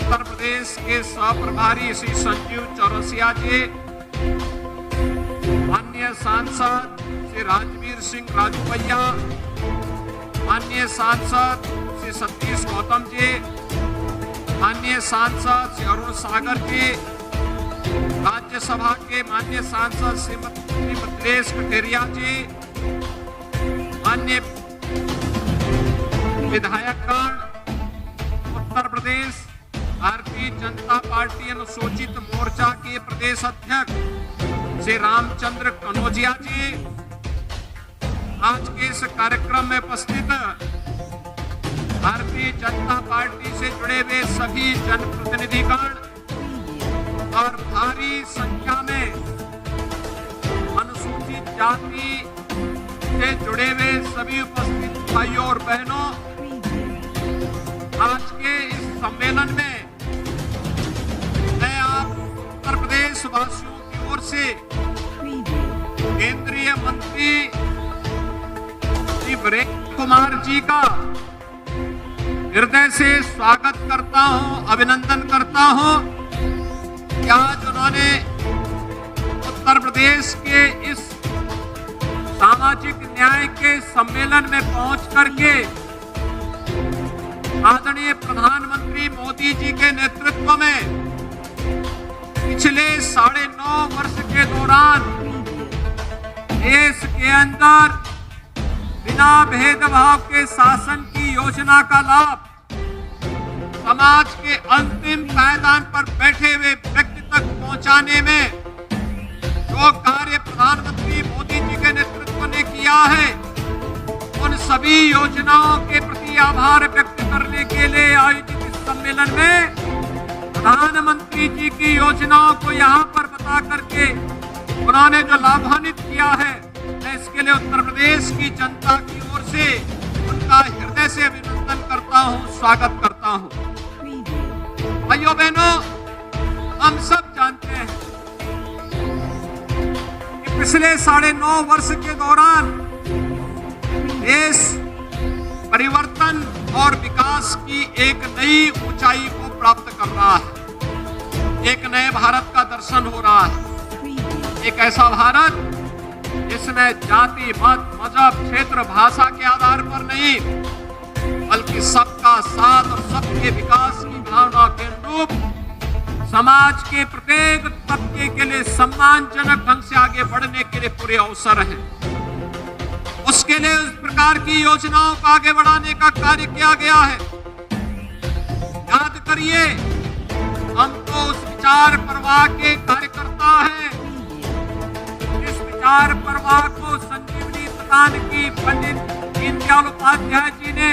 उत्तर प्रदेश के सह-प्रभारी श्री संजीव चौरसिया जी, माननीय सांसद श्री राजवीर सिंह राजूपैया, माननीय सांसद श्री सतीश गौतम जी, माननीय सांसद श्री अरुण सागर जी, राज्यसभा के माननीय सांसद श्रीमती मिथिलेश कटेरिया जी, माननीय विधायकगण, उत्तर प्रदेश भारतीय जनता पार्टी अनुसूचित मोर्चा के प्रदेश अध्यक्ष श्री रामचंद्र कनौजिया जी, आज के इस कार्यक्रम में उपस्थित भारतीय जनता पार्टी से जुड़े हुए सभी जनप्रतिनिधिगण और भारी संख्या में अनुसूचित जाति से जुड़े हुए सभी उपस्थित भाइयों और बहनों, आज के इस सम्मेलन में मैं आप उत्तर प्रदेश वासियों की ओर से केंद्रीय मंत्री श्री वीरेंद्र कुमार जी का हृदय से स्वागत करता हूं, अभिनंदन करता हूं कि आज उन्होंने उत्तर प्रदेश के इस सामाजिक न्याय के सम्मेलन में पहुंच करके आदरणीय प्रधानमंत्री मोदी जी के नेतृत्व में पिछले 9.5 वर्ष के दौरान देश के अंदर बिना भेदभाव के शासन की योजना का लाभ समाज के अंतिम पायदान पर बैठे हुए व्यक्ति तक पहुंचाने में जो कार्य प्रधानमंत्री मोदी जी के नेतृत्व ने किया है, उन सभी योजनाओं के प्रति आभार व्यक्त करने के लिए आयोजित इस सम्मेलन में प्रधानमंत्री जी की योजनाओं को यहाँ पर बता करके उन्होंने जो लाभान्वित किया है, मैं इसके लिए उत्तर प्रदेश की जनता की ओर से उनका हृदय से अभिनंदन करता हूँ, स्वागत करता हूँ। भाइयों बहनों, हम सब जानते हैं कि पिछले 9.5 वर्ष के दौरान देश परिवर्तन और विकास की एक नई ऊंचाई को प्राप्त कर रहा है। एक नए भारत का दर्शन हो रहा है, एक ऐसा भारत जिसमें जाति, मत, मजहब, क्षेत्र, भाषा के आधार पर नहीं, बल्कि सबका साथ और सबके विकास की भावना के अनुरूप समाज के प्रत्येक तबके के लिए सम्मानजनक ढंग से आगे बढ़ने के लिए पूरे अवसर हैं। उसके लिए उस प्रकार की योजनाओं को आगे बढ़ाने का कार्य किया गया है। याद करिए, हम तो उस विचार प्रवाह के कार्यकर्ता हैं। इस विचार प्रवाह को संजीवनी प्रदान की पंडित दीनदयाल उपाध्याय जी ने,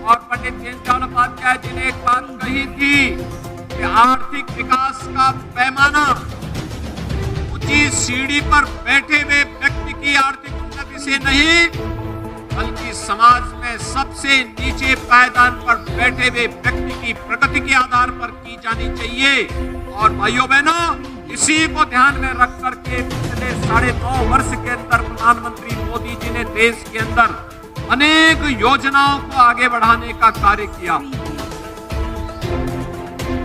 और पंडित दीनदयाल उपाध्याय जी ने एक बात कही थी कि आर्थिक विकास का पैमाना ऊंची सीढ़ी पर बैठे हुए व्यक्ति की आर्थिक उन्नति से नहीं, बल्कि समाज में सबसे नीचे पायदान पर बैठे हुए व्यक्ति की प्रगति के आधार पर की जानी चाहिए। और भाइयों बहनों, इसी को ध्यान में रख करके पिछले 9.5 वर्ष के अंदर प्रधानमंत्री मोदी जी ने देश के अंदर अनेक योजनाओं को आगे बढ़ाने का कार्य किया।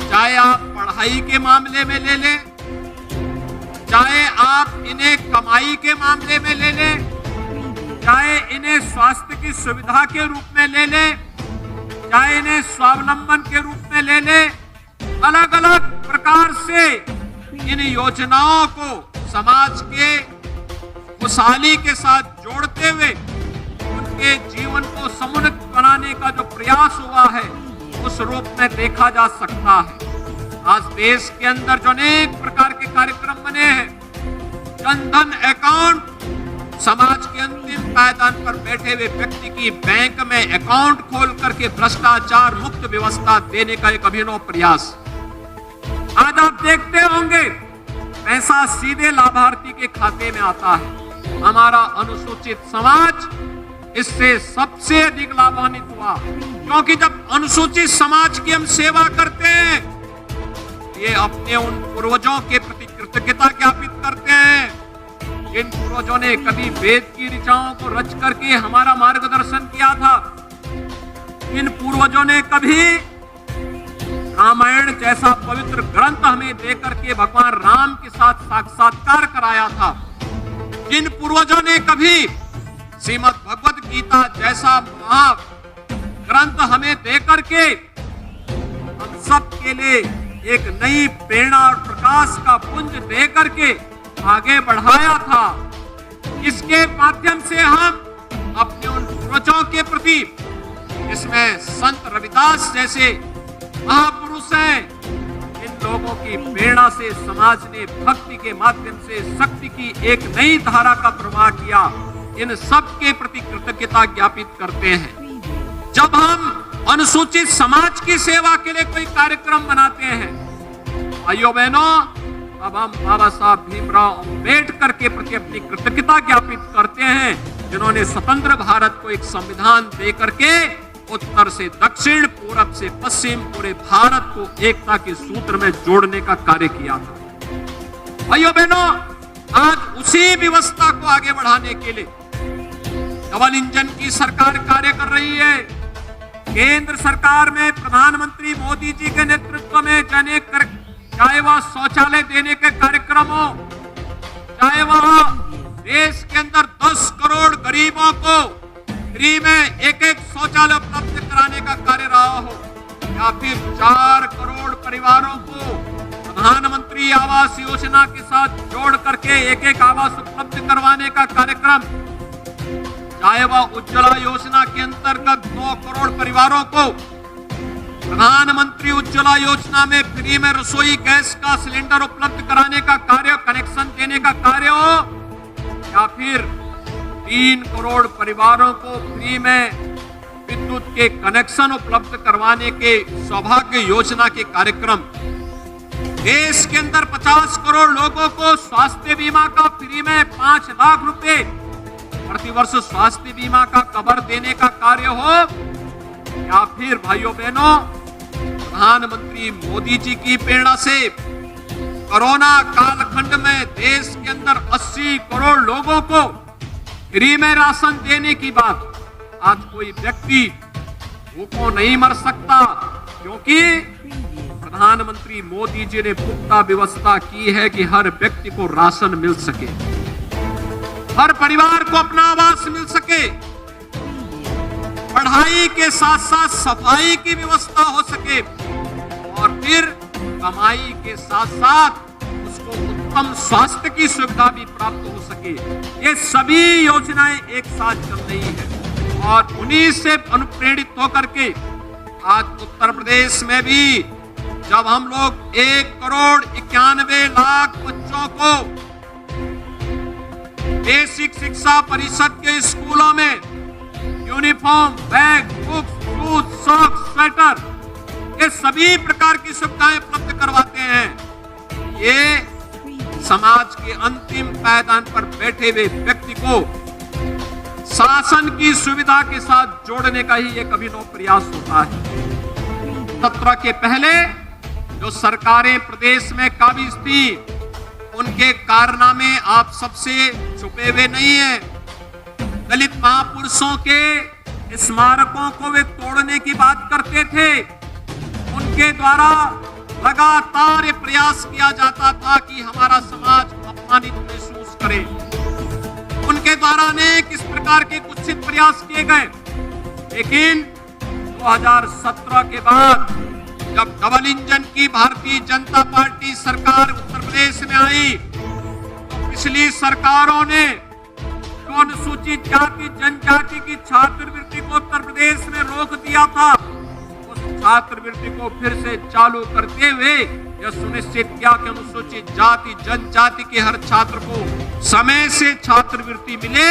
चाहे आप पढ़ाई के मामले में ले लें, चाहे आप इन्हें कमाई के मामले में ले लें, चाहे इन्हें स्वास्थ्य की सुविधा के रूप में ले लें, चाहे इन्हें स्वावलंबन के रूप में ले लें, अलग अलग प्रकार से इन योजनाओं को समाज के खुशहाली के साथ जोड़ते हुए उनके जीवन को समुन्नत बनाने का जो प्रयास हुआ है, उस रूप में देखा जा सकता है। आज देश के अंदर जो अनेक प्रकार के कार्यक्रम बने हैं, जनधन अकाउंट समाज के अंतिम पायदान पर बैठे हुए व्यक्ति की बैंक में अकाउंट खोल करके भ्रष्टाचार मुक्त व्यवस्था देने का एक अभिनव प्रयास। आज आप देखते होंगे पैसा सीधे लाभार्थी के खाते में आता है। हमारा अनुसूचित समाज इससे सबसे अधिक लाभान्वित हुआ, क्योंकि जब अनुसूचित समाज की हम सेवा करते हैं, ये अपने उन पूर्वजों के प्रति कृतज्ञता ज्ञापित करते हैं जिन पूर्वजों ने कभी वेद की ऋचाओं को रच करके हमारा मार्गदर्शन किया था। इन पूर्वजों ने कभी रामायण जैसा पवित्र ग्रंथ हमें देकर के भगवान राम के साथ साक्षात्कार कराया था, जिन पूर्वजों ने कभी श्रीमद् भगवत गीता जैसा महाग्रंथ हमें देकर के हम सब के लिए एक नई प्रेरणा और प्रकाश का पुंज दे करके आगे बढ़ाया था, इसके माध्यम से हम अपने उन पूर्वजों के प्रति, इसमें संत रविदास जैसे महापुरुष हैं, इन लोगों की प्रेरणा से समाज ने भक्ति के माध्यम से शक्ति की एक नई धारा का प्रवाह किया, इन सब के प्रति कृतज्ञता ज्ञापित करते हैं। जब हम अनुसूचित समाज की सेवा के लिए कोई कार्यक्रम बनाते हैं, भाइयों बहनों, अब हम बाबा साहब भीमराव अंबेडकर के प्रति अपनी कृतज्ञता ज्ञापित करते हैं, जिन्होंने स्वतंत्र भारत को एक संविधान दे करके उत्तर से दक्षिण, पूरब से पश्चिम पूरे भारत को एकता के सूत्र में जोड़ने का कार्य किया था। भाइयों बहनों, आज उसी व्यवस्था को आगे बढ़ाने के लिए डबल इंजन की सरकार कार्य कर रही है। केंद्र सरकार में प्रधानमंत्री मोदी जी के नेतृत्व में चाहे वह शौचालय देने के कार्यक्रम हो, चाहे वह देश के अंदर 10 करोड़ गरीबों को फ्री में एक शौचालय उपलब्ध कराने का कार्य रहा हो, या फिर 4 करोड़ परिवारों को प्रधानमंत्री आवास योजना के साथ जोड़ करके एक आवास उपलब्ध करवाने का कार्यक्रम, चाहे वह उज्ज्वला योजना के अंतर्गत 9 करोड़ परिवारों को प्रधानमंत्री उज्ज्वला योजना में फ्री में रसोई गैस का सिलेंडर उपलब्ध कराने का कार्य, कनेक्शन देने का कार्य हो, या फिर 3 करोड़ परिवारों को फ्री में विद्युत के कनेक्शन उपलब्ध करवाने के सौभाग्य योजना के कार्यक्रम, देश के अंदर 50 करोड़ लोगों को स्वास्थ्य बीमा का फ्री में 5 लाख रुपए प्रतिवर्ष स्वास्थ्य बीमा का कवर देने का कार्य हो, या फिर भाइयों बहनों, प्रधानमंत्री मोदी जी की प्रेरणा से कोरोना कालखंड में देश के अंदर 80 करोड़ लोगों को फ्री में राशन देने की बात, आज कोई व्यक्ति भूखों नहीं मर सकता, क्योंकि प्रधानमंत्री मोदी जी ने पुख्ता व्यवस्था की है कि हर व्यक्ति को राशन मिल सके, हर परिवार को अपना आवास मिल सके, पढ़ाई के साथ साथ सफाई की व्यवस्था हो सके, और फिर कमाई के साथ साथ उसको उत्तम स्वास्थ्य की सुविधा भी प्राप्त हो सके। ये सभी योजनाएं एक साथ चल रही है, और उन्हीं से अनुप्रेरित होकर के आज उत्तर प्रदेश में भी जब हम लोग 1 करोड़ 91 लाख बच्चों को बेसिक शिक्षा परिषद के स्कूलों में uniform, bag, books, shoes, socks, sweater, ये सभी प्रकार की सुविधाएं उपलब्ध करवाते हैं, ये समाज के अंतिम पायदान पर बैठे हुए व्यक्ति को शासन की सुविधा के साथ जोड़ने का ही एक अभिनव प्रयास होता है। 17 के पहले जो सरकारें प्रदेश में काबिज थी, उनके कारनामे आप सबसे छुपे हुए नहीं है। दलित महापुरुषों के स्मारकों को वे तोड़ने की बात करते थे, उनके द्वारा लगातार ये प्रयास किया जाता था कि हमारा समाज अपमानित महसूस करे। उनके द्वारा अनेक इस प्रकार के कुत्सित प्रयास किए गए, लेकिन 2017 के बाद जब डबल इंजन की भारतीय जनता पार्टी सरकार उत्तर प्रदेश में आई, तो पिछली सरकारों ने अनुसूचित जाति जनजाति की छात्रवृत्ति को उत्तर प्रदेश में रोक दिया था। उस छात्रवृत्ति को फिर से चालू करते हुए यह सुनिश्चित किया कि अनुसूचित जाति जनजाति के हर छात्र को समय से छात्रवृत्ति मिले।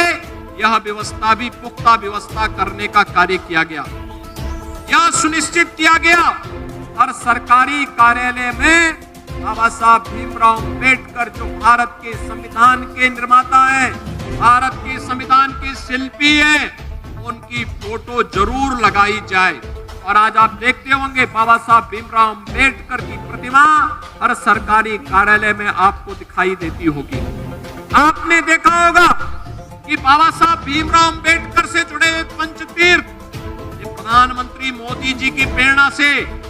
यह व्यवस्था भी पुख्ता व्यवस्था करने का कार्य किया गया। यह सुनिश्चित किया गया हर सरकारी कार्यालय में बाबा साहब भीमराव अंबेडकर जो भारत के संविधान के निर्माता हैं, भारत के संविधान के शिल्पी हैं, उनकी फोटो जरूर लगाई जाए। और आज आप देखते होंगे बाबा साहब भीमराव अंबेडकर की प्रतिमा हर सरकारी कार्यालय में आपको दिखाई देती होगी। आपने देखा होगा कि बाबा साहब भीमराव अंबेडकर से जुड़े हुए पंचतीर्थ प्रधानमंत्री मोदी जी की प्रेरणा से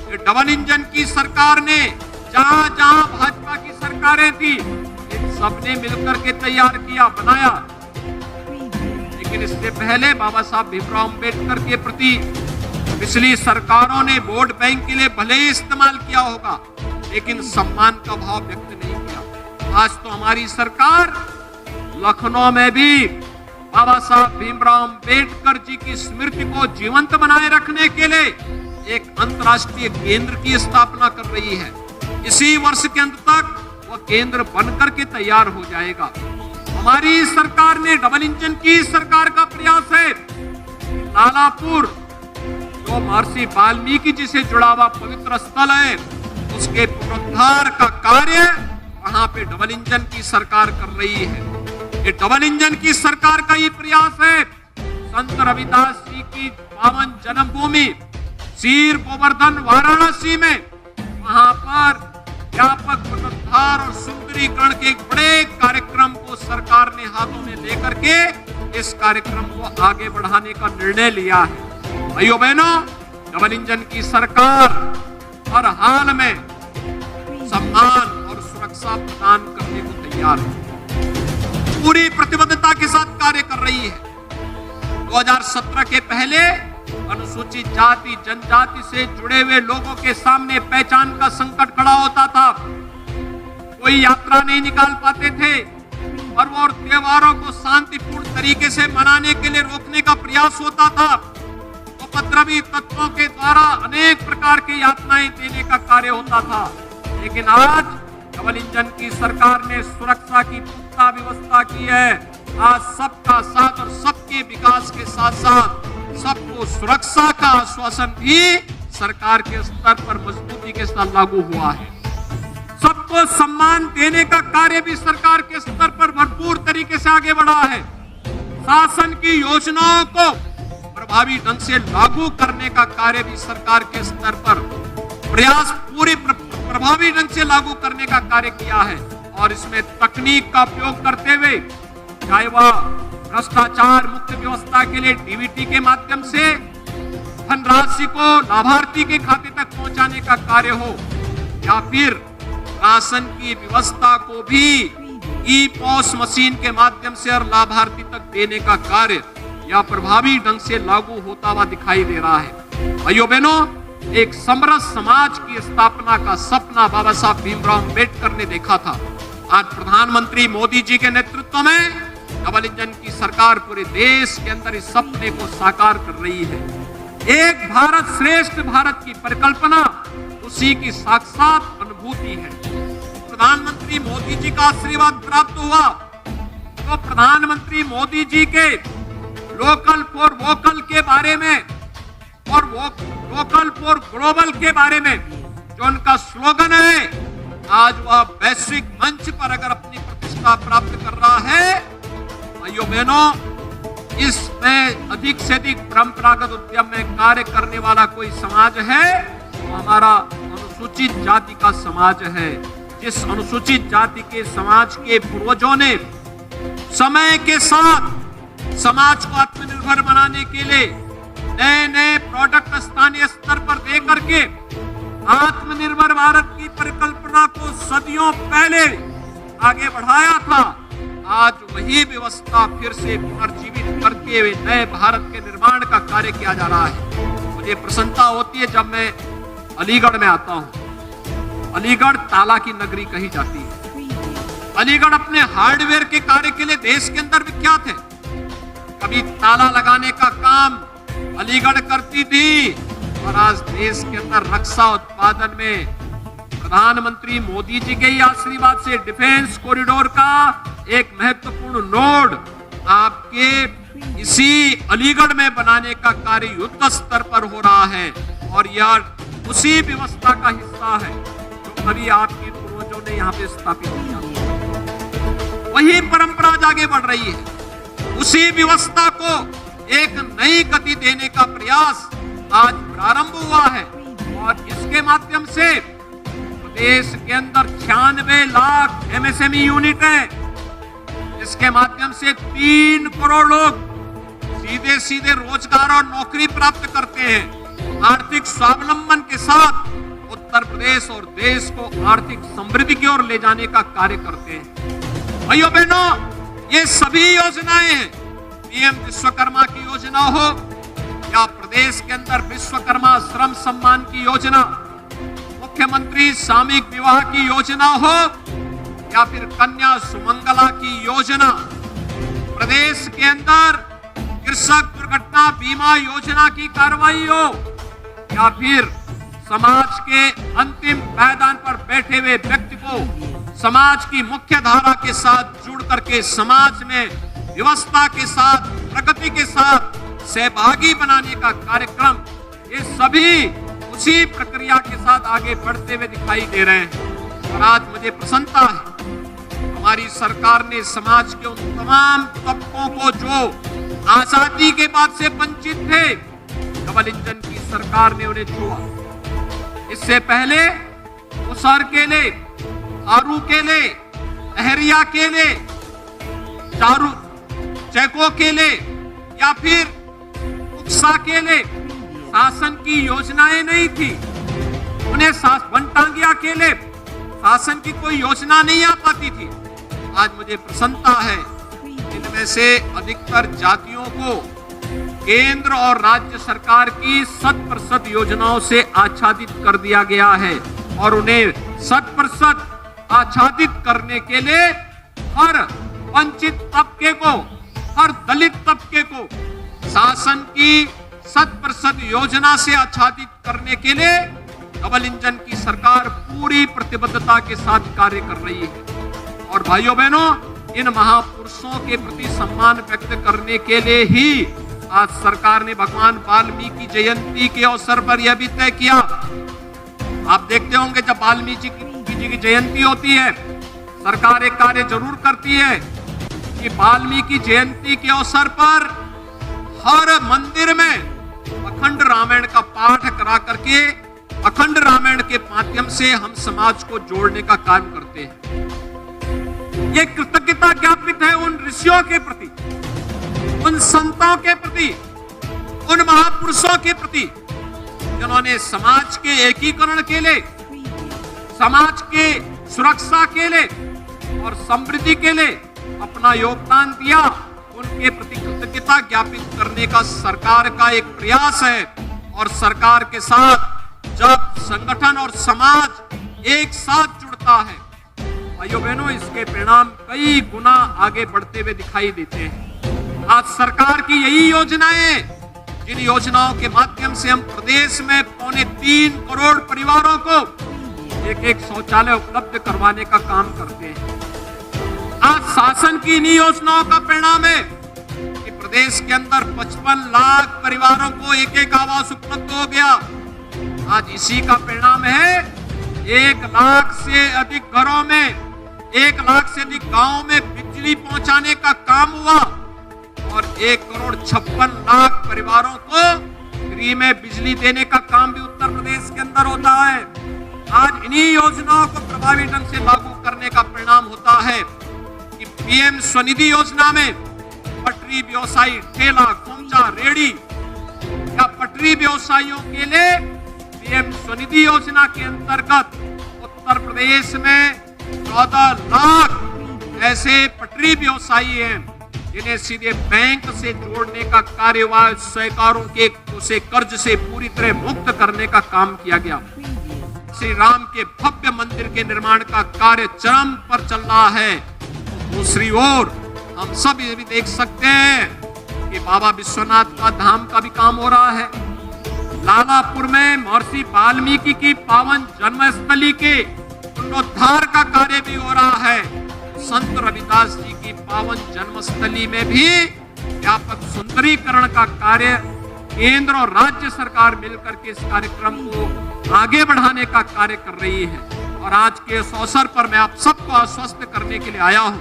ये डबल इंजन की सरकार ने जहां जहां भाजपा की सरकारें थी इन सबने मिलकर के तैयार किया, बनाया। लेकिन इससे पहले बाबा साहब भीमराव अंबेडकर के प्रति पिछली सरकारों ने वोट बैंक के लिए भले ही इस्तेमाल किया होगा, लेकिन सम्मान का भाव व्यक्त नहीं किया। आज तो हमारी सरकार लखनऊ में भी बाबा साहब भीमराव अंबेडकर जी की स्मृति को जीवंत बनाए रखने के लिए एक अंतर्राष्ट्रीय केंद्र की स्थापना कर रही है। इसी वर्ष के अंत तक वह केंद्र बनकर के तैयार हो जाएगा। हमारी सरकार ने डबल इंजन की सरकार का प्रयास है लालापुर, जो महर्षि वाल्मीकि जी से जुड़ा हुआ पवित्र स्थल है, उसके पुनरुद्धार का कार्य वहां पे डबल इंजन की सरकार कर रही है। ये डबल इंजन की सरकार का ही प्रयास है संत रविदास जी की पावन जन्मभूमि सीर गोवर्धन वाराणसी में, वहां पर व्यापक पुनरुद्धार और सुंदरीकरण के एक बड़े कार्यक्रम को सरकार ने हाथों में लेकर के इस कार्यक्रम को आगे बढ़ाने का निर्णय लिया है। भाइयों बहनों, डबल इंजन की सरकार हर हाल में सम्मान और सुरक्षा प्रदान करने को तैयार है, पूरी प्रतिबद्धता के साथ कार्य कर रही है। 2017 के पहले अनुसूचित जाति जनजाति से जुड़े हुए लोगों के सामने पहचान का संकट खड़ा होता था, कोई यात्रा नहीं निकाल पाते थे, पर्व और त्योहारों को शांतिपूर्ण तरीके से मनाने के लिए रोकने का प्रयास होता था, उपद्रवी तत्वों के द्वारा अनेक प्रकार की यातनाएं देने का कार्य होता था। लेकिन आज डबल इंजन की सरकार ने सुरक्षा की पुख्ता व्यवस्था की है। आज सबका साथ और सबके विकास के साथ साथ सबको सुरक्षा का आश्वासन भी सरकार के स्तर पर मजबूती के साथ लागू हुआ है। सबको सम्मान देने का कार्य भी सरकार के स्तर पर भरपूर तरीके से आगे बढ़ा है। शासन की योजनाओं को प्रभावी ढंग से लागू करने का कार्य भी सरकार के स्तर पर प्रयास पूरी प्रभावी ढंग से लागू करने का कार्य किया है। और इसमें तकनीक का उपयोग करते हुए, चाहे वह भ्रष्टाचार मुक्त व्यवस्था के लिए डीबीटी के माध्यम से धनराशि को लाभार्थी के खाते तक पहुंचाने का कार्य हो, या फिर राशन की व्यवस्था को भी ई-पॉस मशीन के माध्यम से और लाभार्थी तक देने का कार्य या प्रभावी ढंग से लागू होता हुआ दिखाई दे रहा है। भाइयों बहनों, एक समरस समाज की स्थापना का सपना बाबा साहब भीमराव अंबेडकर ने देखा था। आज प्रधानमंत्री मोदी जी के नेतृत्व में डबल इंजन की सरकार पूरे देश के अंदर इस सपने को साकार कर रही है। एक भारत श्रेष्ठ भारत की परिकल्पना उसी की साक्षात अनुभूति है। प्रधानमंत्री मोदी जी का आशीर्वाद प्राप्त हुआ तो प्रधानमंत्री मोदी जी के लोकल फॉर वोकल के बारे में और वोकल फॉर ग्लोबल के बारे में जो उनका स्लोगन है, आज वह वैश्विक मंच पर अगर अपनी प्रतिष्ठा प्राप्त कर रहा है। भाइयों बहनों, इसमें अधिक से अधिक परंपरागत उद्यम में कार्य करने वाला कोई समाज है तो हमारा अनुसूचित जाति का समाज है। जिस अनुसूचित जाति के समाज के पूर्वजों ने समय के साथ समाज को आत्मनिर्भर बनाने के लिए नए नए प्रोडक्ट स्थानीय स्तर पर दे करके आत्मनिर्भर भारत की परिकल्पना को सदियों पहले आगे बढ़ाया था, आज वही व्यवस्था फिर से पुनर्जीवित करके हुए नए भारत के निर्माण का कार्य किया जा रहा है। मुझे प्रसन्नता होती है जब मैं अलीगढ़ में आता हूँ। अलीगढ़ ताला की नगरी कही जाती है। अलीगढ़ अपने हार्डवेयर के कार्य के लिए देश के अंदर विख्यात है। कभी ताला लगाने का काम अलीगढ़ करती थी और आज देश के अंदर रक्षा उत्पादन में प्रधानमंत्री मोदी जी के ही आशीर्वाद से डिफेंस कॉरिडोर का एक महत्वपूर्ण नोड आपके इसी अलीगढ़ में बनाने का कार्य युद्ध स्तर पर हो रहा है। और यह उसी व्यवस्था का हिस्सा है जो कभी आपके पूर्वजों ने यहाँ पे स्थापित किया। वही परंपरा आगे बढ़ रही है। उसी व्यवस्था को एक नई गति देने का प्रयास आज प्रारंभ हुआ है और इसके माध्यम से प्रदेश के अंदर 96 लाख एमएसएमई यूनिट है। इसके माध्यम से 3 करोड़ लोग सीधे सीधे रोजगार और नौकरी प्राप्त करते हैं। आर्थिक स्वावलंबन के साथ उत्तर प्रदेश और देश को आर्थिक समृद्धि की ओर ले जाने का कार्य करते हैं। भाइयों बहनों, ये सभी योजनाएं हैं, पीएम विश्वकर्मा की योजना हो या प्रदेश के अंदर विश्वकर्मा श्रम सम्मान की योजना, मुख्यमंत्री सामूहिक विवाह की योजना हो या फिर कन्या सुमंगला की योजना, प्रदेश के अंदर कृषक दुर्घटना बीमा योजना की कार्रवाई हो या फिर समाज के अंतिम पायदान पर बैठे हुए व्यक्ति को समाज की मुख्य धारा के साथ जुड़ करके समाज में व्यवस्था के साथ, प्रगति के साथ सहभागी बनाने का कार्यक्रम, ये सभी उसी प्रक्रिया के साथ आगे बढ़ते हुए दिखाई दे रहे हैं। और आज मुझे प्रसन्नता है, हमारी सरकार ने समाज के उन तमाम तबकों को जो आजादी के बाद से वंचित थे, डबल इंजन की सरकार ने उन्हें छुआ। इससे पहले मुसहर केले, आरू केले, अहरिया केले, चारू चैको केले या फिर उक्सा केले शासन की योजनाएं नहीं थी। उन्हें वनटांगिया केले शासन की कोई योजना नहीं आ पाती थी। आज मुझे प्रसन्नता है, इनमें से अधिकतर जातियों को केंद्र और राज्य सरकार की 100% योजनाओं से आच्छादित कर दिया गया है और उन्हें 100% आच्छादित करने के लिए हर वंचित तबके को, हर दलित तबके को शासन की 100% योजना से आच्छादित करने के लिए डबल इंजन की सरकार पूरी प्रतिबद्धता के साथ कार्य कर रही है। और भाइयों बहनों, इन महापुरुषों के प्रति सम्मान व्यक्त करने के लिए ही आज सरकार ने भगवान वाल्मीकि जयंती के अवसर पर यह भी तय किया। आप देखते होंगे जब वाल्मीकि जी की जयंती होती है, सरकार एक कार्य जरूर करती है कि वाल्मीकि जयंती के अवसर पर हर मंदिर में अखंड रामायण का पाठ करा करके अखंड रामायण के माध्यम से हम समाज को जोड़ने का काम करते हैं। ये कृतज्ञता ज्ञापित है उन ऋषियों के प्रति, उन संतों के प्रति, उन महापुरुषों के प्रति जिन्होंने समाज के एकीकरण के लिए, समाज के सुरक्षा के लिए और समृद्धि के लिए अपना योगदान दिया। उनके प्रति कृतज्ञता ज्ञापित करने का सरकार का एक प्रयास है। और सरकार के साथ जब संगठन और समाज एक साथ जुड़ता है, भाइयों बहनों, इसके परिणाम कई गुना आगे बढ़ते हुए दिखाई देते हैं। आज सरकार की यही योजनाएं, जिन योजनाओं के माध्यम से हम प्रदेश में 3.25 करोड़ परिवारों को एक शौचालय उपलब्ध करवाने का काम करते हैं। आज शासन की इन्हीं योजनाओं का परिणाम है कि प्रदेश के अंदर 55 लाख परिवारों को एक आवास उपलब्ध हो गया। आज इसी का परिणाम है 1 लाख से अधिक घरों में, 1 लाख से अधिक गांवों में बिजली पहुंचाने का काम हुआ और 1,56,00,000 परिवारों को फ्री में बिजली देने का काम भी उत्तर प्रदेश के अंदर होता है। आज इन्हीं योजनाओं को प्रभावी ढंग से लागू करने का परिणाम होता है कि पीएम स्वनिधि योजना में पटरी व्यवसायी, ठेला, खोमचा, रेडी या पटरी व्यवसायियों के लिए पीएम स्वनिधि योजना के अंतर्गत उत्तर प्रदेश में 14 लाख ऐसे पटरी व्यवसायी हैं जिन्हें सीधे बैंक से जोड़ने का कार्यवाही, सहकारों के उसे कर्ज से पूरी तरह मुक्त करने का काम किया गया। श्री राम के भव्य मंदिर के निर्माण का कार्य चरम पर चल रहा है। दूसरी ओर हम सब ये भी देख सकते हैं कि बाबा विश्वनाथ का धाम का भी काम हो रहा है। लालापुर में महर्षि वाल्मीकि की पावन जन्मस्थली के पुनरुद्धार का कार्य भी हो रहा है। संत रविदास जी की पावन जन्मस्थली में भी व्यापक सुंदरीकरण का कार्य केंद्र और राज्य सरकार मिलकर के इस कार्यक्रम को आगे बढ़ाने का कार्य कर रही है। और आज के इस अवसर पर मैं आप सबको आश्वस्त करने के लिए आया हूं,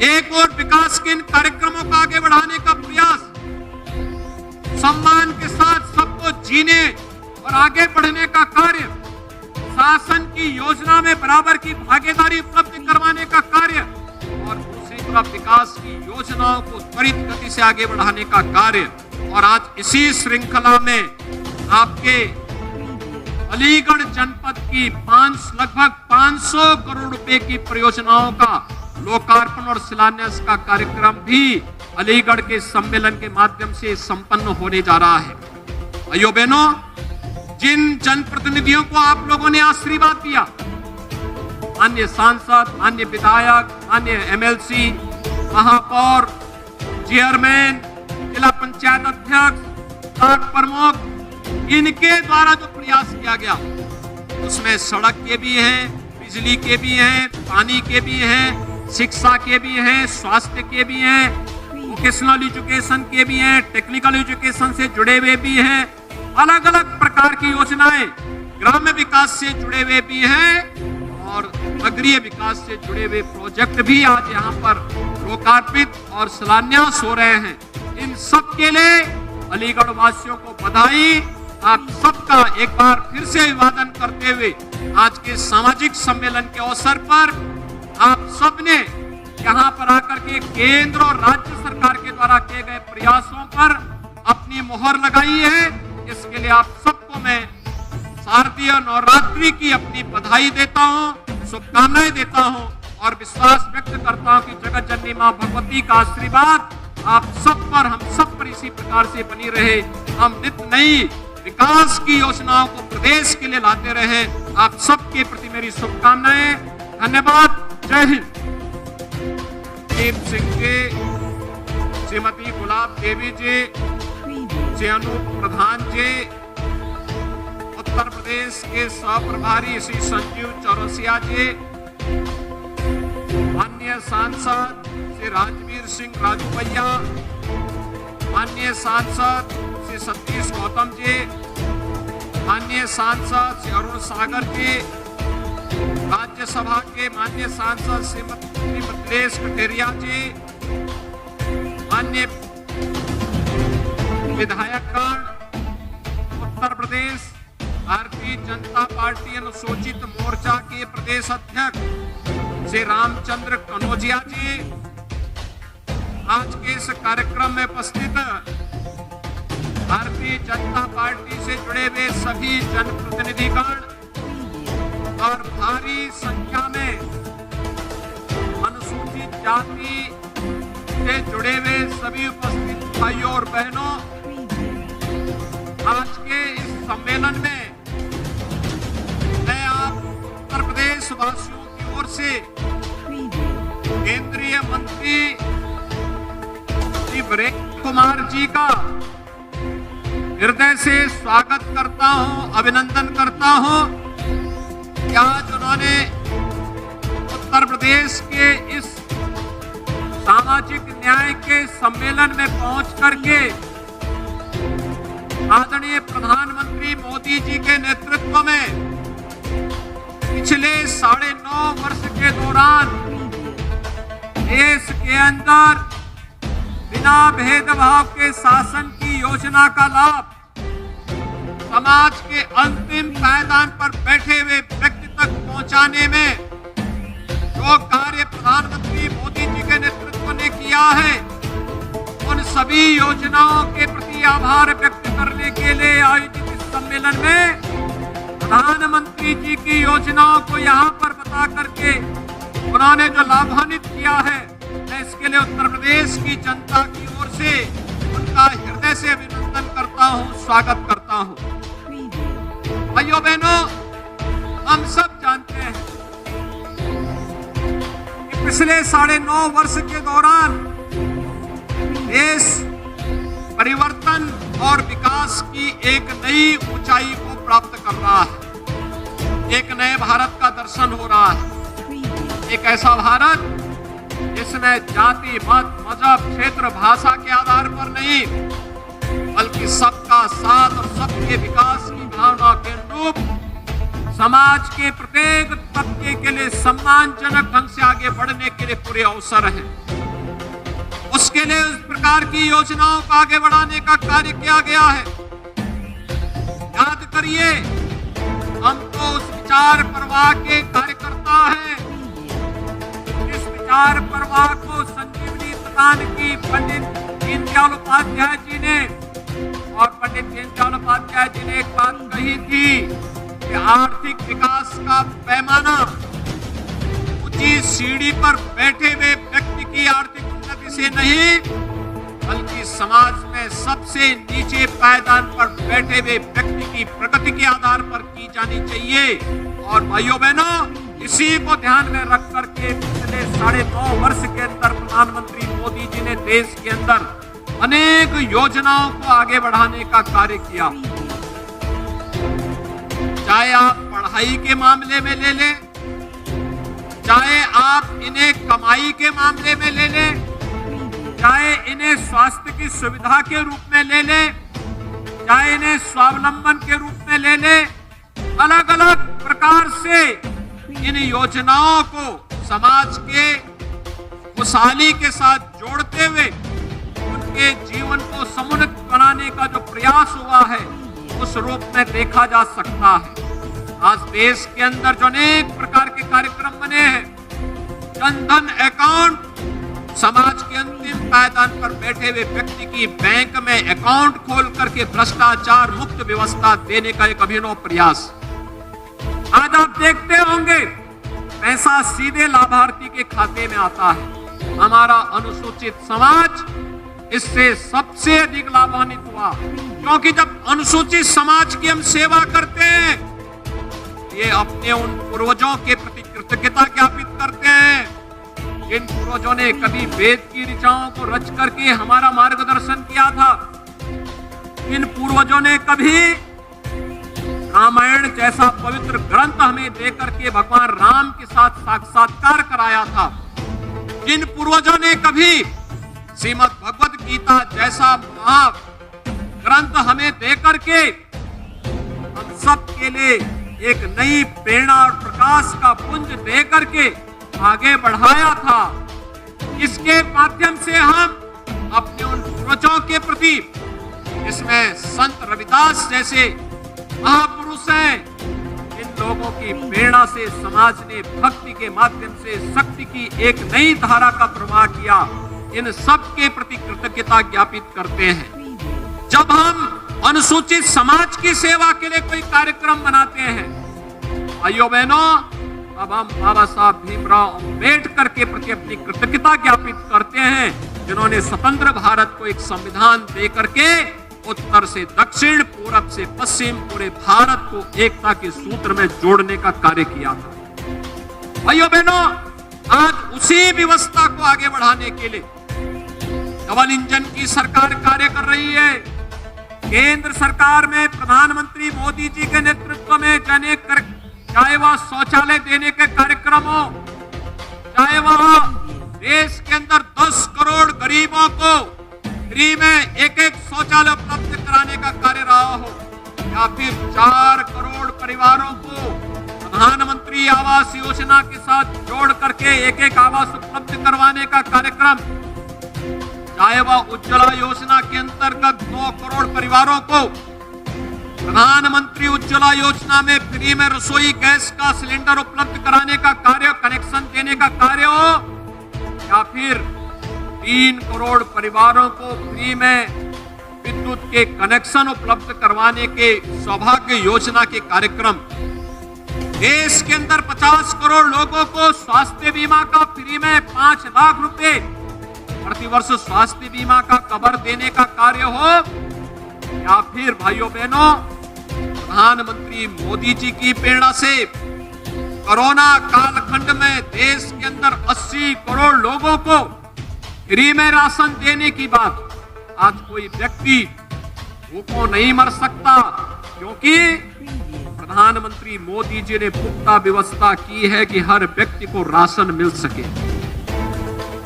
एक और विकास के इन कार्यक्रमों को आगे बढ़ाने का प्रयास, सम्मान के साथ सबको जीने और आगे बढ़ने का कार्य, शासन की योजना में बराबर की भागीदारी उपलब्ध करवाने का कार्य और दूसरी तरफ विकास की योजनाओं को त्वरित गति से आगे बढ़ाने का कार्य। और आज इसी श्रृंखला में आपके अलीगढ़ जनपद की लगभग 500 करोड़ रुपए की परियोजनाओं का लोकार्पण और शिलान्यास का कार्यक्रम भी अलीगढ़ के सम्मेलन के माध्यम से संपन्न होने जा रहा है। भाइयों बहनों, जिन जनप्रतिनिधियों को आप लोगों ने आशीर्वाद दिया, माननीय सांसद, माननीय विधायक, माननीय एमएलसी, महापौर, चेयरमैन, जिला पंचायत अध्यक्ष, ब्लॉक प्रमुख, इनके द्वारा जो प्रयास किया गया उसमें सड़क के भी हैं, बिजली के भी हैं, पानी के भी हैं, शिक्षा के भी हैं, स्वास्थ्य के भी हैं, वोकेशनल एजुकेशन के भी हैं, टेक्निकल एजुकेशन से जुड़े हुए भी हैं, अलग अलग प्रकार की योजनाएं ग्राम्य विकास से जुड़े हुए भी हैं और नगरीय विकास से जुड़े हुए प्रोजेक्ट भी आज यहाँ पर लोकार्पित और शिलान्यास हो रहे हैं। इन सब के लिए अलीगढ़ वासियों को बधाई। आप सबका एक बार फिर से अभिवादन करते हुए आज के सामाजिक सम्मेलन के अवसर पर आप सबने यहाँ पर आकर के केंद्र और राज्य सरकार के द्वारा किए गए प्रयासों पर अपनी मोहर लगाई है। इसके लिए आप सबको मैं शारदीय नवरात्रि की अपनी बधाई देता हूँ, शुभकामनाएं देता हूँ और विश्वास व्यक्त करता हूँ कि जगत जननी माँ भगवती का आशीर्वाद आप सब पर, हम सब पर इसी प्रकार से बनी रहे। हम नित्य नई विकास की योजनाओं को प्रदेश के लिए लाते रहे। आप सबके प्रति मेरी शुभकामनाएं। धन्यवाद। जय हिंद। दीप सिंह जी, श्रीमती गुलाब देवी जी, श्री अनूप प्रधान जी, उत्तर प्रदेश के सह प्रभारी श्री संजीव चौरसिया जी, माननीय सांसद श्री राजवीर सिंह राजू भैया, माननीय सांसद श्री सतीश गौतम जी, माननीय सांसद श्री अरुण सागर जी, राज्यसभा के माननीय सांसद श्री मिथिलेश कटेरिया जी, माननीय विधायकगण, उत्तर प्रदेश भारतीय जनता पार्टी अनुसूचित मोर्चा के प्रदेश अध्यक्ष श्री रामचंद्र कनौजिया जी, आज के इस कार्यक्रम में उपस्थित भारतीय जनता पार्टी से जुड़े हुए सभी जनप्रतिनिधिगण और भारी संख्या में अनुसूचित जाति से जुड़े हुए सभी उपस्थित भाइयों और बहनों, आज के इस सम्मेलन में मैं आप उत्तर प्रदेश वासियों की ओर से केंद्रीय मंत्री श्री वीरेंद्र कुमार जी का हृदय से स्वागत करता हूं, अभिनंदन करता हूं कि आज उन्होंने उत्तर प्रदेश के इस सामाजिक न्याय के सम्मेलन में पहुंच करके आदरणीय प्रधानमंत्री मोदी जी के नेतृत्व में पिछले 9.5 वर्ष के दौरान देश के अंदर बिना भेदभाव के शासन की योजना का लाभ समाज के अंतिम पायदान पर बैठे हुए व्यक्ति तक पहुंचाने में जो कार्य प्रधानमंत्री मोदी जी के नेतृत्व ने किया है, उन सभी योजनाओं के प्रति आभार व्यक्त करने के लिए आयोजित इस सम्मेलन में प्रधानमंत्री जी की योजनाओं को यहाँ पर बता करके उन्होंने जो लाभान्वित किया है, मैं इसके लिए उत्तर प्रदेश की जनता की ओर से उनका हृदय से अभिनंदन करता हूँ, स्वागत करता हूँ। भाइयों बहनों, हम सब जानते हैं कि पिछले 9.5 वर्ष के दौरान देश परिवर्तन और विकास की एक नई ऊंचाई को प्राप्त कर रहा है। एक नए भारत का दर्शन हो रहा है। एक ऐसा भारत जिसमें जाति, मत, मजहब, क्षेत्र, भाषा के आधार पर नहीं, बल्कि सबका साथ और सबके विकास की भावना के अनुरूप समाज के प्रत्येक तबके के लिए सम्मानजनक ढंग से आगे बढ़ने के लिए पूरे अवसर हैं। उसके लिए इस प्रकार की योजनाओं को आगे बढ़ाने का कार्य किया गया है। याद करिए, हम तो उस विचार प्रवाह के कार्यकर्ता हैं। इस विचार प्रवाह को संजीवनी प्रदान की पंडित दीनदयाल उपाध्याय जी ने, और पंडित दीनदयाल उपाध्याय जी ने एक बात कही थी कि आर्थिक विकास का पैमाना ऊंची सीढ़ी पर बैठे हुए व्यक्ति की आर्थिक उन्नति से नहीं, बल्कि समाज में सबसे नीचे पायदान पर बैठे हुए व्यक्ति की प्रगति के आधार पर की जानी चाहिए। और भाइयों बहनों, इसी को ध्यान में रख करके पिछले 9.5 वर्ष के अंदर प्रधानमंत्री मोदी जी ने देश के अंदर अनेक योजनाओं को आगे बढ़ाने का कार्य किया। चाहे आप पढ़ाई के मामले में ले लें, चाहे आप इन्हें कमाई के मामले में ले लें, चाहे इन्हें स्वास्थ्य की सुविधा के रूप में ले लें, चाहे इन्हें स्वावलंबन के रूप में ले लें, अलग अलग प्रकार से इन योजनाओं को समाज के खुशहाली के साथ जोड़ते हुए उनके जीवन को समुन्नत बनाने का जो प्रयास हुआ है उस रूप में देखा जा सकता है। आज देश के अंदर जो अनेक प्रकार के कार्यक्रम बने हैं, जनधन अकाउंट समाज के अंतिम पायदान पर बैठे हुए व्यक्ति की बैंक में अकाउंट खोल करके भ्रष्टाचार मुक्त व्यवस्था देने का एक अभिनव प्रयास। आज आप देखते होंगे पैसा सीधे लाभार्थी के खाते में आता है। हमारा अनुसूचित समाज इससे सबसे अधिक लाभान्वित हुआ, क्योंकि जब अनुसूचित समाज की हम सेवा करते हैं, ये अपने उन पूर्वजों के प्रति कृतज्ञता ज्ञापित करते हैं जिन पूर्वजों ने कभी वेद की ऋचाओं को रच करके हमारा मार्गदर्शन किया था, जिन पूर्वजों ने कभी रामायण जैसा पवित्र ग्रंथ हमें देकर के भगवान राम के साथ साक्षात्कार कराया था, जिन पूर्वजों ने कभी श्रीमद् भगवत गीता जैसा महाग्रंथ हमें देकर के हम सब के लिए एक नई प्रेरणा और प्रकाश का पुंज देकर के आगे बढ़ाया था। इसके माध्यम से हम अपने उन पूर्वजों के प्रति, इसमें संत रविदास जैसे महापुरुष हैं, इन लोगों की प्रेरणा से समाज ने भक्ति के माध्यम से शक्ति की एक नई धारा का प्रवाह किया। इन सब के प्रति कृतज्ञता ज्ञापित करते हैं। जब हम अनुसूचित समाज की सेवा के लिए कोई कार्यक्रम बनाते हैं, भाइयों बहनों, अब हम बाबा साहब भीमराव अंबेडकर के प्रति अपनी कृतज्ञता ज्ञापित करते हैं, जिन्होंने स्वतंत्र भारत को एक संविधान दे करके उत्तर से दक्षिण, पूरब से पश्चिम पूरे भारत को एकता के सूत्र में जोड़ने का कार्य किया था। भाइयों बहनों, आज उसी व्यवस्था को आगे बढ़ाने के लिए डबल इंजन की सरकार कार्य कर रही है। केंद्र सरकार में प्रधानमंत्री मोदी जी के नेतृत्व में चाहे वह शौचालय देने के कार्यक्रम हो, चाहे वह देश के अंदर 10 करोड़ गरीबों को फ्री में एक शौचालय उपलब्ध कराने का कार्य रहा हो, या फिर 4 करोड़ परिवारों को प्रधानमंत्री आवास योजना के साथ जोड़ करके एक आवास उपलब्ध करवाने का कार्यक्रम, चाहे वह उज्ज्वला योजना के अंतर्गत 9 करोड़ परिवारों को प्रधानमंत्री उज्ज्वला योजना में फ्री में रसोई गैस का सिलेंडर उपलब्ध कराने का कार्य, कनेक्शन देने का कार्य हो, या फिर 3 करोड़ परिवारों को फ्री में विद्युत के कनेक्शन उपलब्ध करवाने के सौभाग्य योजना के कार्यक्रम, देश के अंदर 50 करोड़ लोगों को स्वास्थ्य बीमा का फ्री में 5 लाख रुपए प्रतिवर्ष स्वास्थ्य बीमा का कवर देने का कार्य हो, या फिर भाइयों बहनों, प्रधानमंत्री मोदी जी की प्रेरणा से कोरोना कालखंड में देश के अंदर 80 करोड़ लोगों को फ्री में राशन देने की बात, आज कोई व्यक्ति भूखों नहीं मर सकता, क्योंकि प्रधानमंत्री मोदी जी ने पुख्ता व्यवस्था की है कि हर व्यक्ति को राशन मिल सके,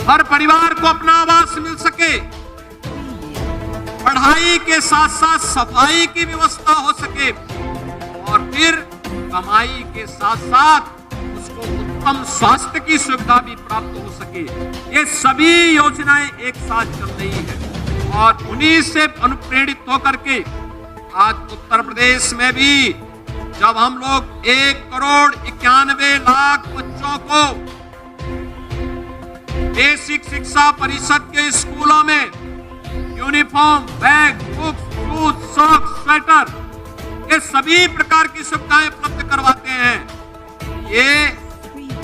हर परिवार को अपना आवास मिल सके, पढ़ाई के साथ साथ सफाई की व्यवस्था हो सके, और फिर कमाई के साथ साथ उसको उत्तम स्वास्थ्य की सुविधा भी प्राप्त हो सके। ये सभी योजनाएं एक साथ चल रही है, और उन्हीं से अनुप्रेरित होकर के आज उत्तर प्रदेश में भी जब हम लोग 1 करोड़ 91 लाख बच्चों को बेसिक शिक्षा परिषद के स्कूलों में uniform, bag, books, shoes, socks, sweater ये सभी प्रकार की सुविधाएं उपलब्ध करवाते हैं। ये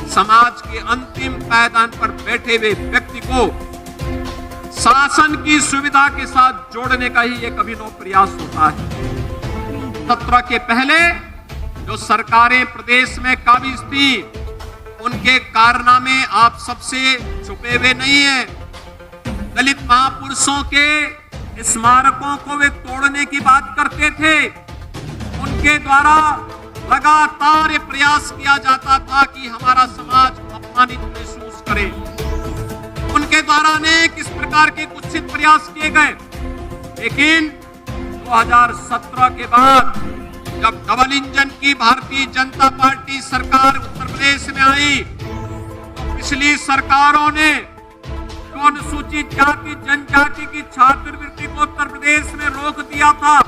समाज के अंतिम पायदान पर बैठे हुए व्यक्ति को शासन की सुविधा के साथ जोड़ने का ही एक अभिनव प्रयास होता है। 17 के पहले जो सरकारें प्रदेश में काबिज थी, उनके कारनामे आप सबसे छुपे हुए नहीं है। दलित महापुरुषों के स्मारकों को वे तोड़ने की बात करते थे। उनके द्वारा लगातार ये प्रयास किया जाता था कि हमारा समाज अपमानित महसूस करे। उनके द्वारा अनेक इस प्रकार के कुत्सित प्रयास किए गए, लेकिन 2017 के बाद जब डबल इंजन की भारतीय जनता पार्टी सरकार उत्तर प्रदेश में आई, तो पिछली सरकारों ने अनुसूचित जाति जनजाति की छात्रवृत्ति को उत्तर प्रदेश में रोक दिया था।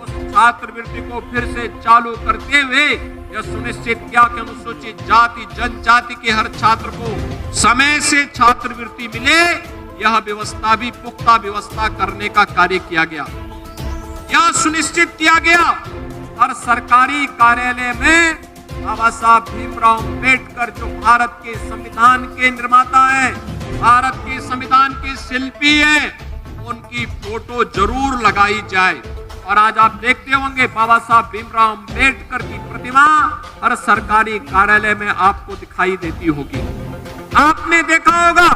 उस छात्रवृत्ति को फिर से चालू करते हुए यह सुनिश्चित किया कि अनुसूचित जाति जनजाति के हर छात्र को समय से छात्रवृत्ति मिले। यह व्यवस्था भी पुख्ता व्यवस्था करने का कार्य किया गया। यह सुनिश्चित किया गया हर सरकारी कार्यालय में बाबा साहब भीमराव अम्बेडकर जो भारत के संविधान के निर्माता हैं, भारत के संविधान के शिल्पी हैं, उनकी फोटो जरूर लगाई जाए। और आज आप देखते होंगे बाबा साहब भीमराव अम्बेडकर की प्रतिमा हर सरकारी कार्यालय में आपको दिखाई देती होगी। आपने देखा होगा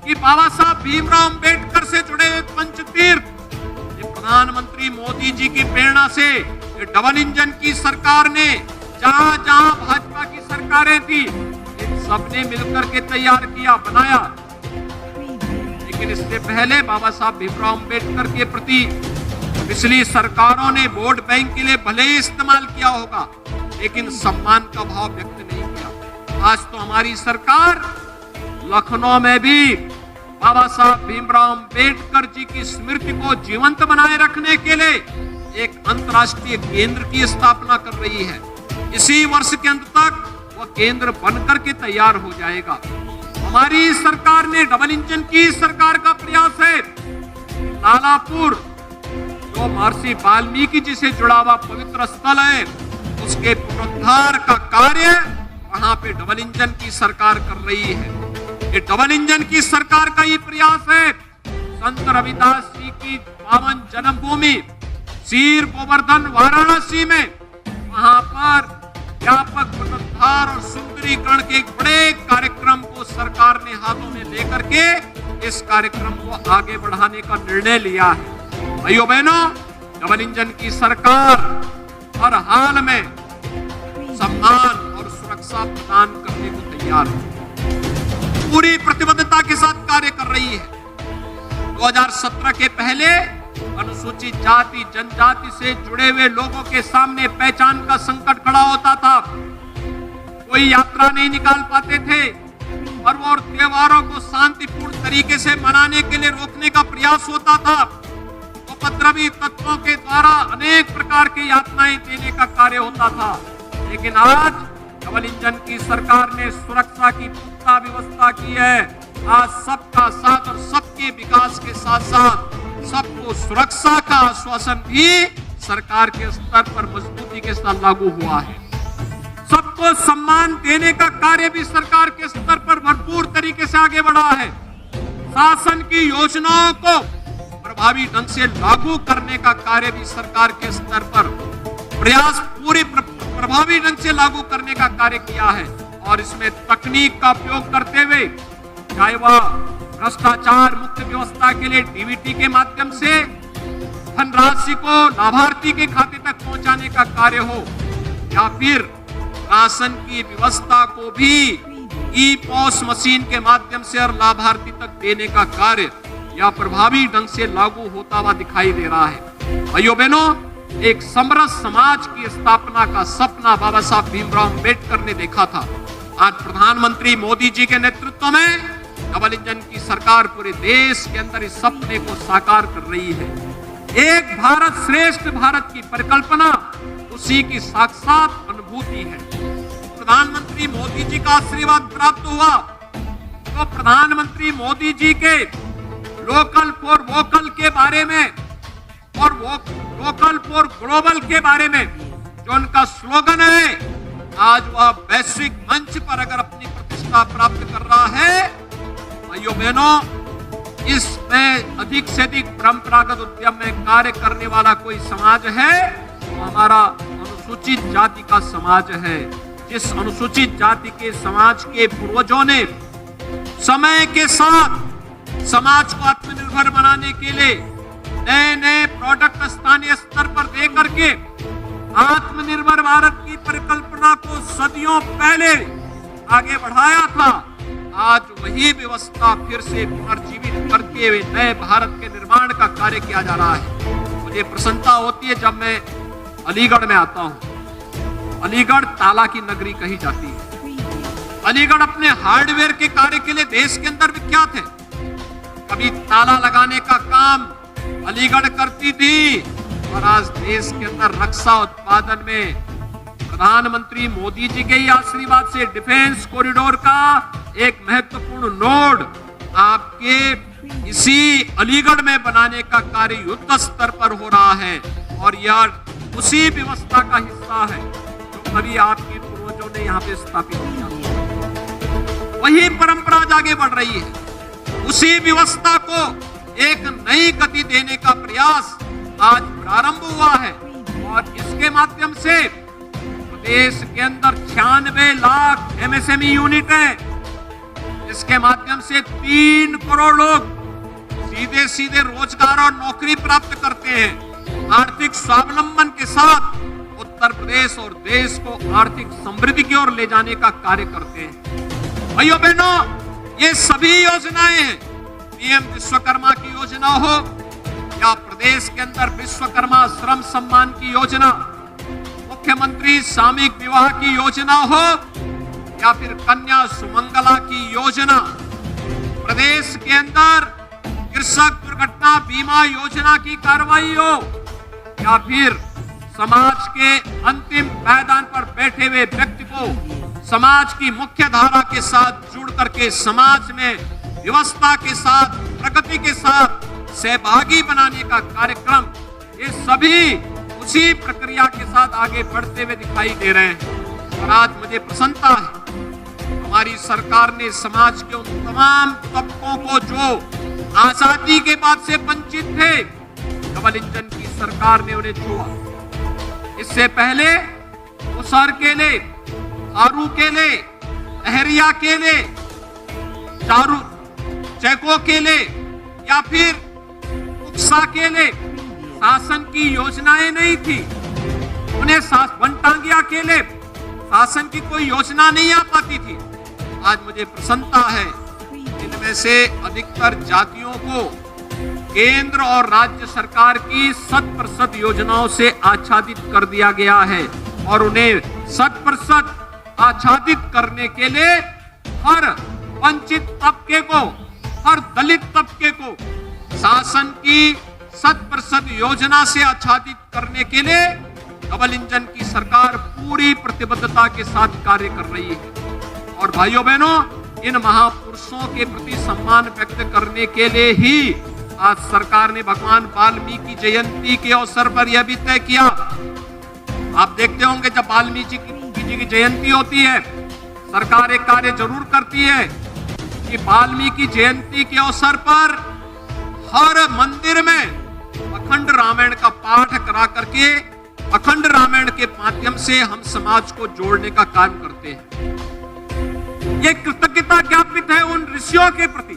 कि बाबा साहब भीमराव अम्बेडकर से जुड़े हुए पंचतीर्थ प्रधानमंत्री मोदी जी की प्रेरणा से डबल इंजन की सरकार ने जहां जहां भाजपा की सरकारें थी, इन सबने मिलकर के तैयार किया, बनाया। लेकिन इससे पहले बाबा साहब भीमराव अम्बेडकर के प्रति पिछली सरकारों ने वोट बैंक के लिए भले ही इस्तेमाल किया होगा, लेकिन सम्मान का भाव व्यक्त नहीं किया। आज तो हमारी सरकार लखनऊ में भी बाबा साहब भीमराव अम्बेडकर जी की स्मृति को जीवंत बनाए रखने के लिए एक अंतर्राष्ट्रीय केंद्र की स्थापना कर रही है। इसी वर्ष के अंत तक वह केंद्र बनकर के तैयार हो जाएगा। हमारी सरकार ने डबल इंजन की सरकार का प्रयास है लालापुर, जो महर्षि वाल्मीकि जी से जुड़ा हुआ पवित्र स्थल है, उसके पुनरुद्धार का कार्य वहां पे डबल इंजन की सरकार कर रही है। ये डबल इंजन की सरकार का ही प्रयास है संत रविदास जी की पावन जन्मभूमि सीर गोवर्धन वाराणसी में, वहां पर व्यापक पुनरुद्धार और सुंदरीकरण के एक बड़े कार्यक्रम को सरकार ने हाथों में लेकर के इस कार्यक्रम को आगे बढ़ाने का निर्णय लिया है। भाइयों बहनों, डबल इंजन की सरकार हर हाल में सम्मान और सुरक्षा प्रदान करने को तैयार है, पूरी प्रतिबद्धता के साथ कार्य कर रही है। 2017 के पहले अनुसूचित जाति जनजाति से जुड़े हुए लोगों के सामने पहचान का संकट खड़ा होता था। कोई यात्रा नहीं निकाल पाते थे, पर्व और त्योहारों को शांतिपूर्ण तरीके से मनाने के लिए रोकने का प्रयास होता था। उपद्रवी तत्वों के द्वारा अनेक प्रकार की यातनाएं देने का कार्य होता था। लेकिन आज डबल इंजन की सरकार ने सुरक्षा की पुख्ता व्यवस्था की है। आज सबका साथ और सबके विकास के साथ साथ सबको सुरक्षा का आश्वासन भी सरकार के स्तर पर मजबूती के साथ लागू हुआ है। सबको सम्मान देने का कार्य भी सरकार के स्तर पर भरपूर तरीके से आगे बढ़ा है। शासन की योजनाओं को प्रभावी ढंग से लागू करने का कार्य भी सरकार के स्तर पर प्रयास पूरी प्रभावी ढंग से लागू करने का कार्य किया है। और इसमें तकनीक का उपयोग करते हुए, चाहे वह भ्रष्टाचार मुक्त व्यवस्था के लिए डीबीटी के माध्यम से धनराशि को लाभार्थी के खाते तक पहुंचाने का कार्य हो, या फिर राशन की व्यवस्था को भी ई-पॉस मशीन के माध्यम से और लाभार्थी तक देने का कार्य या प्रभावी ढंग से लागू होता हुआ दिखाई दे रहा है। भाइयों बहनों, एक समरस समाज की स्थापना का सपना बाबा साहब भीमराव अम्बेडकर ने देखा था। आज प्रधानमंत्री मोदी जी के नेतृत्व में डबल इंजन की सरकार पूरे देश के अंदर इस सपने को साकार कर रही है। एक भारत श्रेष्ठ भारत की परिकल्पना उसी की साक्षात अनुभूति है। प्रधानमंत्री मोदी जी का आशीर्वाद प्राप्त हुआ तो प्रधानमंत्री मोदी जी के लोकल फॉर वोकल के बारे में और वोकल फॉर ग्लोबल के बारे में जो उनका स्लोगन है, आज वह वैश्विक मंच पर अगर अपनी प्रतिष्ठा प्राप्त कर रहा है, भाइयों बहनों, इसमें अधिक से अधिक परंपरागत उद्यम में कार्य करने वाला कोई समाज है तो हमारा अनुसूचित जाति का समाज है। जिस अनुसूचित जाति के समाज के पूर्वजों ने समय के साथ समाज को आत्मनिर्भर बनाने के लिए नए नए प्रोडक्ट स्थानीय स्तर पर दे करके आत्मनिर्भर भारत की परिकल्पना को सदियों पहले आगे बढ़ाया था, आज वही व्यवस्था फिर से पुनर्जीवित करके हुए नए भारत के निर्माण का कार्य किया जा रहा है। मुझे प्रसन्नता होती है जब मैं अलीगढ़ में आता हूँ। अलीगढ़ ताला की नगरी कही जाती है। अलीगढ़ अपने हार्डवेयर के कार्य के लिए देश के अंदर विख्यात है। कभी ताला लगाने का काम अलीगढ़ करती थी और आज देश के अंदर रक्षा उत्पादन में प्रधानमंत्री मोदी जी के ही आशीर्वाद से डिफेंस कॉरिडोर का एक महत्वपूर्ण नोड आपके इसी अलीगढ़ में बनाने का कार्य युद्ध स्तर पर हो रहा है और यह उसी व्यवस्था का हिस्सा है जो कभी आपके पूर्वजों ने यहाँ पे स्थापित किया। वही परंपरा आज आगे बढ़ रही है। उसी व्यवस्था को एक नई गति देने का प्रयास आज प्रारंभ हुआ है और इसके माध्यम से देश के अंदर 96 लाख MSME यूनिट है। इसके माध्यम से 3 करोड़ लोग सीधे सीधे रोजगार और नौकरी प्राप्त करते हैं। आर्थिक स्वावलंबन के साथ उत्तर प्रदेश और देश को आर्थिक समृद्धि की ओर ले जाने का कार्य करते हैं। भाइयों बहनों, ये सभी योजनाएं हैं, पीएम विश्वकर्मा की योजना हो या प्रदेश के अंदर विश्वकर्मा श्रम सम्मान की योजना, मुख्यमंत्री सामूहिक विवाह की योजना हो या फिर कन्या सुमंगला की योजना, प्रदेश के अंदर कृषक दुर्घटना बीमा योजना की कार्रवाई हो या फिर समाज के अंतिम पायदान पर बैठे हुए व्यक्ति को समाज की मुख्य धारा के साथ जुड़ करके समाज में व्यवस्था के साथ प्रगति के साथ सहभागी बनाने का कार्यक्रम, ये सभी उसी प्रक्रिया के साथ आगे बढ़ते हुए दिखाई दे रहे हैं। और आज मुझे प्रसन्नता है हमारी सरकार ने समाज के उन तमाम तबकों को जो आजादी के बाद से वंचित थे, डबल इंजन की सरकार ने उन्हें छुआ। इससे पहले मुसहर केले, आरू केले, अहरिया केले, चारू चैको केले या फिर उक्सा केले शासन की योजनाएं नहीं थी। उन्हें वनटांगिया केले शासन की कोई योजना नहीं आ पाती थी। आज मुझे प्रसन्नता है इनमें से अधिकतर जातियों को केंद्र और राज्य सरकार की 100% योजनाओं से आच्छादित कर दिया गया है और उन्हें 100% आच्छादित करने के लिए हर वंचित तबके को, हर दलित तबके को शासन की 100% योजना से आच्छादित करने के लिए डबल इंजन की सरकार पूरी प्रतिबद्धता के साथ कार्य कर रही है। और भाइयों बहनों, इन महापुरुषों के प्रति सम्मान व्यक्त करने के लिए ही आज सरकार ने भगवान वाल्मीकि जयंती के अवसर पर यह भी तय किया। आप देखते होंगे जब वाल्मीकि जी की जयंती होती है, सरकार एक कार्य जरूर करती है कि वाल्मीकि जयंती के अवसर पर हर मंदिर में अखंड रामायण का पाठ करा करके अखंड रामायण के माध्यम से हम समाज को जोड़ने का काम करते हैं। ये कृतज्ञता ज्ञापित है उन ऋषियों के प्रति,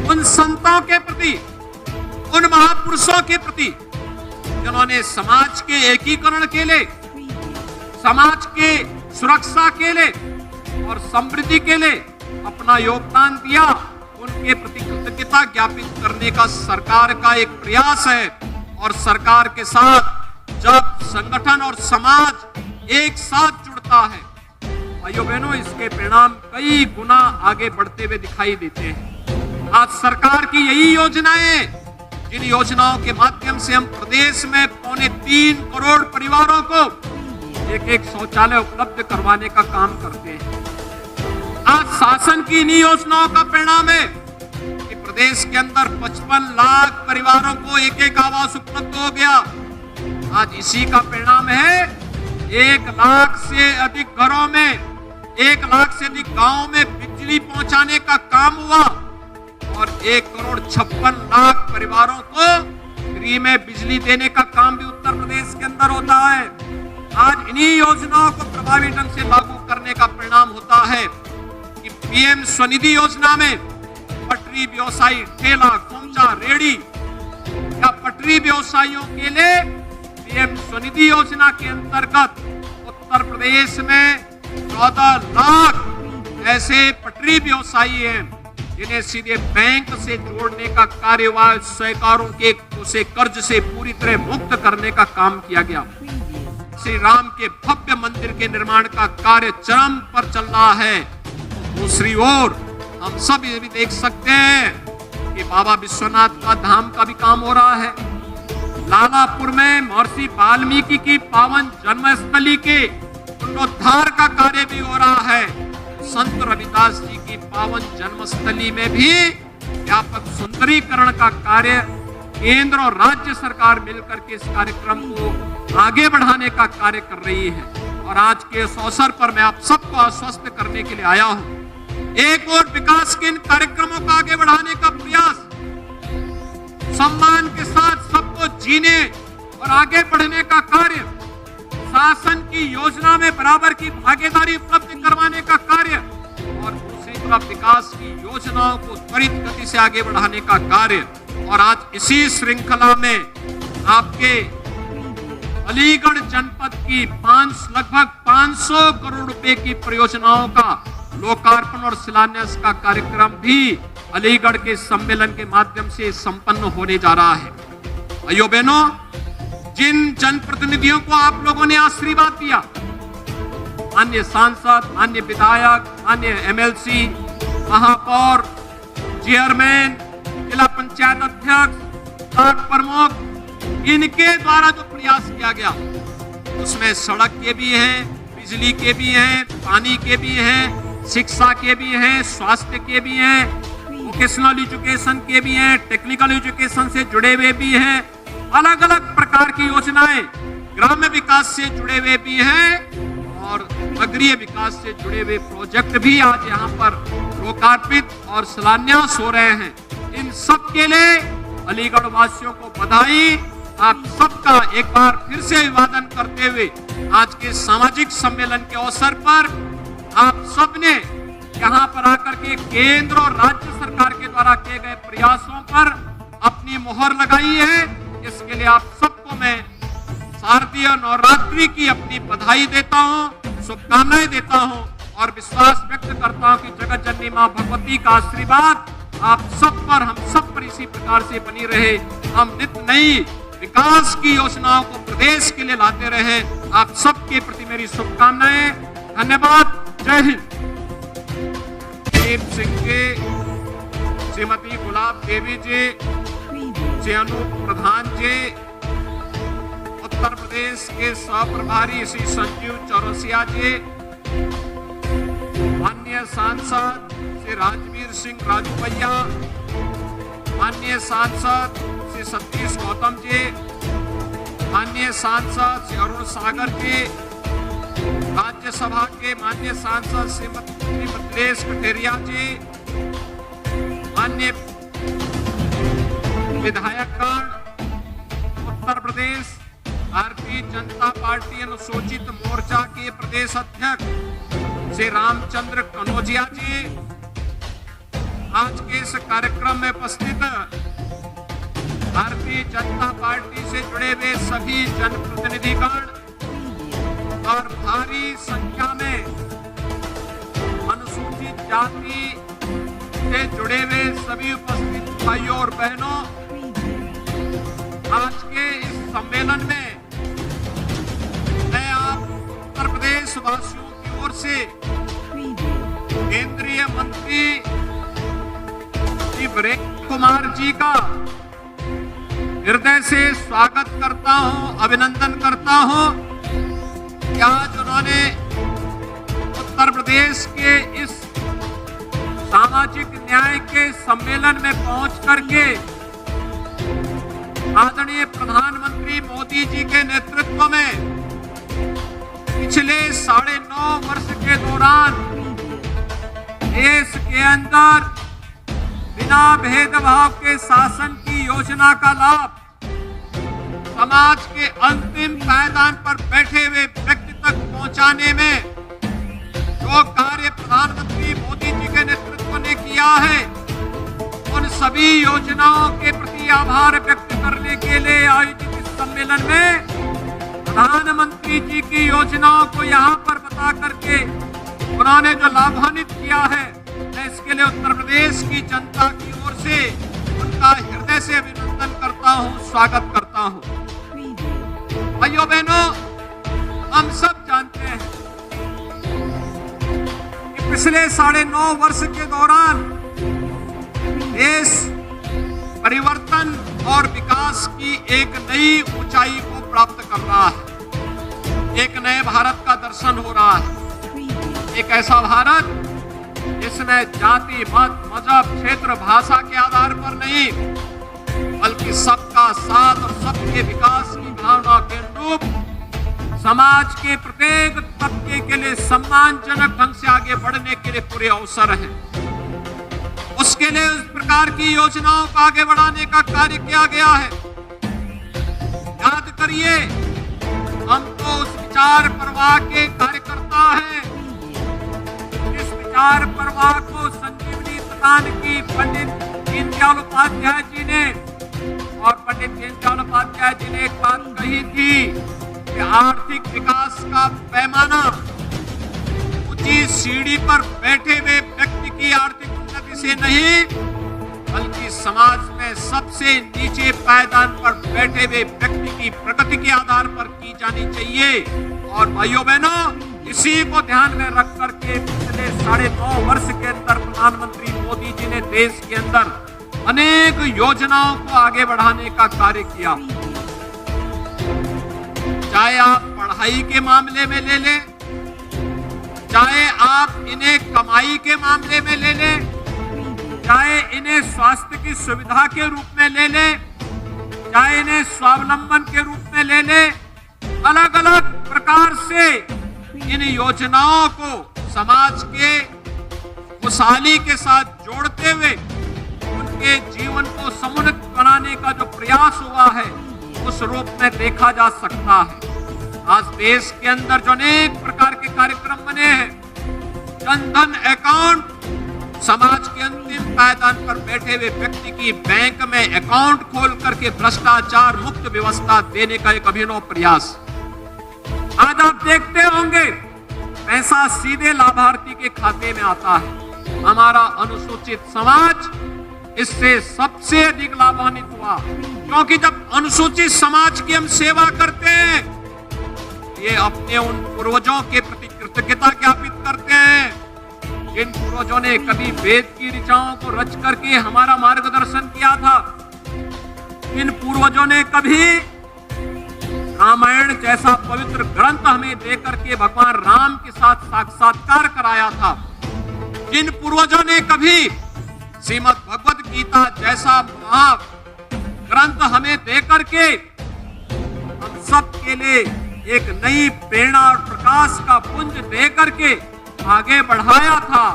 उन संतों के प्रति, उन महापुरुषों के प्रति जिन्होंने समाज के एकीकरण के लिए, समाज के सुरक्षा के लिए और समृद्धि के लिए अपना योगदान दिया। उनके प्रति कृतज्ञता ज्ञापित करने का सरकार का एक प्रयास है और सरकार के साथ जब संगठन और समाज एक साथ जुड़ता है, भाइयों बहनों, इसके परिणाम कई गुना आगे बढ़ते हुए दिखाई देते हैं। आज सरकार की यही योजनाएं, जिन योजनाओं के माध्यम से हम प्रदेश में 3.25 करोड़ परिवारों को एक शौचालय उपलब्ध करवाने का काम करते हैं। आज शासन की इन्हीं योजनाओं का परिणाम है कि प्रदेश के अंदर 55 लाख परिवारों को एक आवास उपलब्ध हो गया। आज इसी का परिणाम है 1 लाख से अधिक घरों में, 1 लाख से अधिक गांवों में बिजली पहुंचाने का काम हुआ और 1,56,00,000 परिवारों को फ्री में बिजली देने का काम भी उत्तर प्रदेश के अंदर होता है। आज इन्हीं योजनाओं को प्रभावी ढंग से लागू करने का परिणाम होता है कि पीएम स्वनिधि योजना में पटरी व्यवसायी, ठेला, खोमचा, रेडी या पटरी व्यवसायियों के लिए पीएम स्वनिधि योजना के अंतर्गत उत्तर प्रदेश में 14 लाख ऐसे पटरी व्यवसायी हैं जिन्हें सीधे बैंक से जोड़ने का कार्य व सहकारों के उसे कर्ज से पूरी तरह मुक्त करने का काम किया गया। श्री राम के भव्य मंदिर के निर्माण का कार्य चरम पर चल रहा है। दूसरी ओर हम सब ये भी देख सकते हैं कि बाबा विश्वनाथ का धाम का भी काम हो रहा है। लालापुर में महर्षि वाल्मीकि की पावन जन्मस्थली के पुनरुद्धार का कार्य भी हो रहा है। संत रविदास जी की पावन जन्मस्थली में भी व्यापक सुंदरीकरण का कार्य केंद्र और राज्य सरकार मिलकर के इस कार्यक्रम को आगे बढ़ाने का कार्य कर रही है। और आज के इस अवसर पर मैं आप सबको आश्वस्त करने के लिए आया हूं। एक और विकास के इन कार्यक्रमों को आगे बढ़ाने का प्रयास, सम्मान के साथ सबको जीने और आगे बढ़ने का कार्य, शासन की योजना में बराबर की भागीदारी उपलब्ध करवाने का कार्य और दूसरी तरफ विकास की योजनाओं को त्वरित गति से आगे बढ़ाने का कार्य। और आज इसी श्रृंखला में आपके अलीगढ़ जनपद की लगभग 500 करोड़ रुपए की परियोजनाओं का लोकार्पण और शिलान्यास का कार्यक्रम भी अलीगढ़ के सम्मेलन के माध्यम से संपन्न होने जा रहा है। भाइयों बहनों, जिन जनप्रतिनिधियों को आप लोगों ने आशीर्वाद दिया, अन्य सांसद, अन्य विधायक, अन्य एमएलसी, महापौर, चेयरमैन, जिला पंचायत अध्यक्ष, ब्लॉक प्रमुख, इनके द्वारा जो प्रयास किया गया उसमें सड़क के भी हैं, बिजली के भी हैं, पानी के भी हैं, शिक्षा के भी हैं, स्वास्थ्य के भी हैं, वोकेशनल एजुकेशन के भी हैं, टेक्निकल एजुकेशन से जुड़े हुए भी हैं, अलग अलग प्रकार की योजनाएं ग्राम्य विकास से जुड़े हुए भी हैं और नगरीय विकास से जुड़े हुए प्रोजेक्ट भी आज यहाँ पर लोकार्पित और शिलान्यास हो रहे हैं। इन सब के लिए अलीगढ़ वासियों को बधाई। आप सबका एक बार फिर से अभिवादन करते हुए आज के सामाजिक सम्मेलन के अवसर पर आप सबने यहाँ पर आकर के केंद्र और राज्य सरकार के द्वारा किए गए प्रयासों पर अपनी मोहर लगाई है। इसके लिए आप सबको मैं शारदीय नवरात्रि की अपनी बधाई देता हूँ, शुभकामनाएं देता हूँ और विश्वास व्यक्त करता हूँ कि जगत जननी माँ भगवती का आशीर्वाद आप सब पर, हम सब पर इसी प्रकार से बनी रहे। हम नित्य नई विकास की योजनाओं को प्रदेश के लिए लाते रहे। आप सबके प्रति मेरी शुभकामनाएं। धन्यवाद। जय हिंद। दीप सिंह जी, श्रीमती गुलाब देवी जी, श्री अनूप प्रधान जी, उत्तर प्रदेश के सह प्रभारी श्री संजीव चौरसिया जी, माननीय सांसद श्री राजवीर सिंह राजू भैया, माननीय सांसद श्री सतीश गौतम जी, माननीय सांसद श्री अरुण सागर जी, राज्यसभा के माननीय सांसद श्रीमती मिथिलेश कटेरिया जी, माननीय विधायकगण, उत्तर प्रदेश भारतीय जनता पार्टी अनुसूचित मोर्चा के प्रदेश अध्यक्ष श्री रामचंद्र कनौजिया जी, आज के इस कार्यक्रम में उपस्थित भारतीय जनता पार्टी से जुड़े हुए सभी जनप्रतिनिधिगण और भारी संख्या में अनुसूचित जाति से जुड़े हुए सभी उपस्थित भाइयों और बहनों, आज के इस सम्मेलन में मैं आप उत्तर प्रदेश वासियों की ओर से केंद्रीय मंत्री श्री वीरेंद्र कुमार जी का हृदय से स्वागत करता हूं, अभिनंदन करता हूं कि आज उन्होंने उत्तर प्रदेश के इस सामाजिक न्याय के सम्मेलन में पहुंच करके आदरणीय प्रधानमंत्री मोदी जी के नेतृत्व में पिछले 9.5 वर्ष के दौरान देश के अंदर बिना भेदभाव के शासन की योजना का लाभ समाज के अंतिम पायदान पर बैठे हुए व्यक्ति तक पहुंचाने में जो कार्य प्रधानमंत्री मोदी जी के नेतृत्व ने किया है, उन सभी योजनाओं के प्रति आभार व्यक्त करने के लिए आयोजित इस सम्मेलन में प्रधानमंत्री जी की योजनाओं को यहाँ पर बता करके उन्होंने जो लाभान्वित किया है, मैं इसके लिए उत्तर प्रदेश की जनता की ओर से उनका हृदय से अभिनंदन करता हूँ, स्वागत करता हूँ। भाइयों बहनों, हम सब जानते हैं कि पिछले 9.5 वर्ष के दौरान देश परिवर्तन और विकास की एक नई ऊंचाई को प्राप्त कर रहा है। एक नए भारत का दर्शन हो रहा है, एक ऐसा भारत जिसमें जाति, मत, मजहब, क्षेत्र, भाषा के आधार पर नहीं, बल्कि सबका साथ और सबके विकास की भावना के अनुरूप समाज के प्रत्येक तबके के लिए सम्मानजनक ढंग से आगे बढ़ने के लिए पूरे अवसर हैं। उसके लिए उस प्रकार की योजनाओं को आगे बढ़ाने का कार्य किया गया है। याद करिए, हम तो उस विचार प्रवाह के कार्यकर्ता हैं। इस विचार प्रवाह को संजीवनी प्रदान की पंडित दीनदयाल उपाध्याय जी ने, और पंडित दीनदयाल उपाध्याय जी ने एक बात कही थी कि आर्थिक विकास का पैमाना ऊंची सीढ़ी पर बैठे हुए व्यक्ति की आर्थिक उन्नति से नहीं, बल्कि समाज में सबसे नीचे पायदान पर बैठे हुए व्यक्ति की प्रगति के आधार पर की जानी चाहिए। और भाइयों बहनों, इसी को ध्यान में रख करके पिछले 9.5 वर्ष के अंदर प्रधानमंत्री मोदी जी ने देश के अंदर अनेक योजनाओं को आगे बढ़ाने का कार्य किया। चाहे आप पढ़ाई के मामले में ले लें, चाहे आप इन्हें कमाई के मामले में ले लें, चाहे इन्हें स्वास्थ्य की सुविधा के रूप में ले लें, चाहे इन्हें स्वावलंबन के रूप में ले लें, अलग अलग प्रकार से इन योजनाओं को समाज के खुशहाली के साथ जोड़ते हुए उनके जीवन को समुन्नत बनाने का जो प्रयास हुआ है, उस रूप में देखा जा सकता है। आज देश के अंदर जो अनेक प्रकार के कार्यक्रम बने हैं, जनधन अकाउंट, समाज के अंतिम पायदान पर बैठे हुए व्यक्ति की बैंक में अकाउंट खोल करके भ्रष्टाचार मुक्त व्यवस्था देने का एक अभिनव प्रयास। आज आप देखते होंगे पैसा सीधे लाभार्थी के खाते में आता है। हमारा अनुसूचित समाज इससे सबसे अधिक लाभान्वित हुआ, क्योंकि जब अनुसूचित समाज की हम सेवा करते हैं, ये अपने उन पूर्वजों के प्रति कृतज्ञता ज्ञापित करते हैं जिन पूर्वजों ने कभी वेद की ऋचाओं को रच करके हमारा मार्गदर्शन किया था, इन पूर्वजों ने कभी रामायण जैसा पवित्र ग्रंथ हमें देकर के भगवान राम के साथ साक्षात्कार कराया था, जिन पूर्वजों ने कभी श्रीमद् भगवद गीता जैसा महाग्रंथ हमें देकर के हम सब के लिए एक नई प्रेरणा और प्रकाश का पुंज दे करके आगे बढ़ाया था।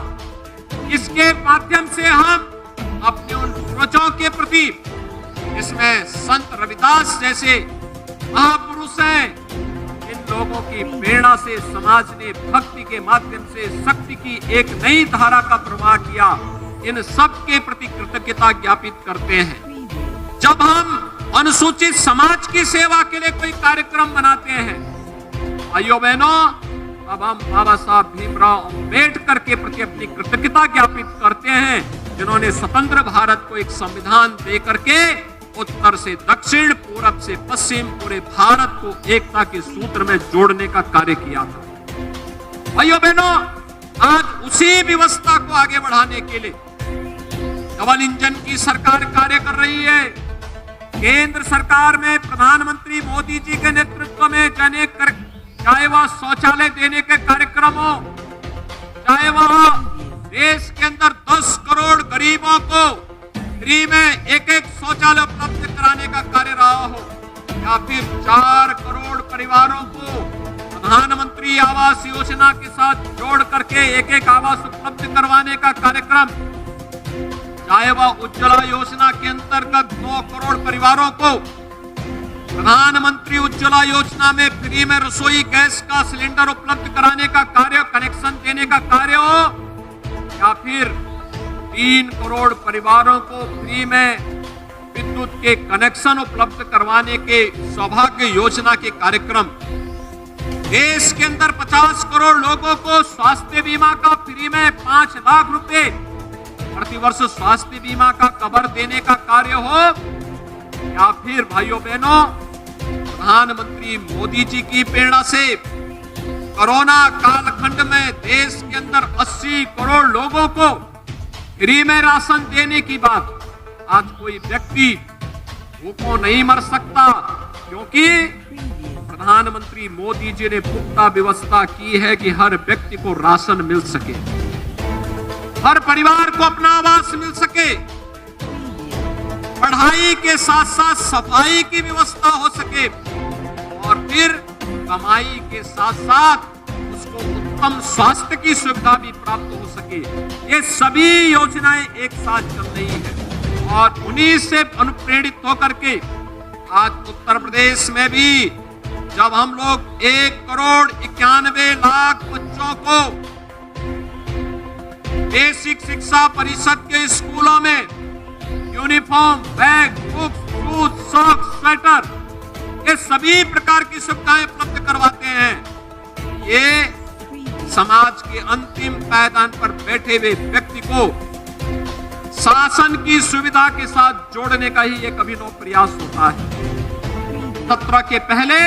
इसके माध्यम से हम अपने उन पूर्वजों के प्रति, इसमें संत रविदास जैसे महापुरुष हैं, इन लोगों की प्रेरणा से समाज ने भक्ति के माध्यम से शक्ति की एक नई धारा का प्रवाह किया। इन सब के प्रति कृतज्ञता ज्ञापित करते हैं। जब हम अनुसूचित समाज की सेवा के लिए कोई कार्यक्रम बनाते हैं, भाइयों बहनों, अब हम बाबा साहब भीमराव अंबेडकर के प्रति अपनी कृतज्ञता ज्ञापित करते हैं, जिन्होंने स्वतंत्र भारत को एक संविधान दे करके उत्तर से दक्षिण, पूरब से पश्चिम पूरे भारत को एकता के सूत्र में जोड़ने का कार्य किया था। भाइयों बहनों, आज उसी व्यवस्था को आगे बढ़ाने के लिए डबल इंजन की सरकार कार्य कर रही है। केंद्र सरकार में प्रधानमंत्री मोदी जी के नेतृत्व में चाहे वह शौचालय देने के कार्यक्रम हो, चाहे वह देश के अंदर 10 करोड़ गरीबों को फ्री में एक शौचालय उपलब्ध कराने का कार्य रहा या फिर 4 करोड़ परिवारों को प्रधानमंत्री आवास योजना के साथ जोड़ करके एक आवास उपलब्ध करवाने का कार्यक्रम, चाहे वह उज्ज्वला योजना के अंतर्गत 2 करोड़ परिवारों को प्रधानमंत्री उज्ज्वला योजना में फ्री में रसोई गैस का सिलेंडर उपलब्ध कराने का कार्य, कनेक्शन देने का कार्य हो, या फिर 3 करोड़ परिवारों को फ्री में विद्युत के कनेक्शन उपलब्ध करवाने के सौभाग्य योजना के कार्यक्रम, देश के अंदर 50 करोड़ लोगों को स्वास्थ्य बीमा का फ्री में 5 लाख रुपए प्रतिवर्ष स्वास्थ्य बीमा का कवर देने का कार्य हो, या फिर भाइयों बहनों प्रधानमंत्री मोदी जी की प्रेरणा से कोरोना कालखंड में देश के अंदर 80 करोड़ लोगों को फ्री में राशन देने की बात, आज कोई व्यक्ति भूखों नहीं मर सकता, क्योंकि प्रधानमंत्री मोदी जी ने पुख्ता व्यवस्था की है कि हर व्यक्ति को राशन मिल सके, हर परिवार को अपना आवास मिल सके, पढ़ाई के साथ साथ सफाई की व्यवस्था हो सके, और फिर कमाई के साथ साथ उसको उत्तम स्वास्थ्य की सुविधा भी प्राप्त हो सके। ये सभी योजनाएं एक साथ चल रही है और उन्हीं से अनुप्रेरित होकर के आज उत्तर प्रदेश में भी जब हम लोग 1 करोड़ 91 लाख बच्चों को बेसिक शिक्षा परिषद के स्कूलों में uniform, bag, books, shoes, socks, sweater, ये सभी प्रकार की सुविधाएं उपलब्ध करवाते हैं, ये समाज के अंतिम पायदान पर बैठे हुए व्यक्ति को शासन की सुविधा के साथ जोड़ने का ही एक अभिनव प्रयास होता है। 17 के पहले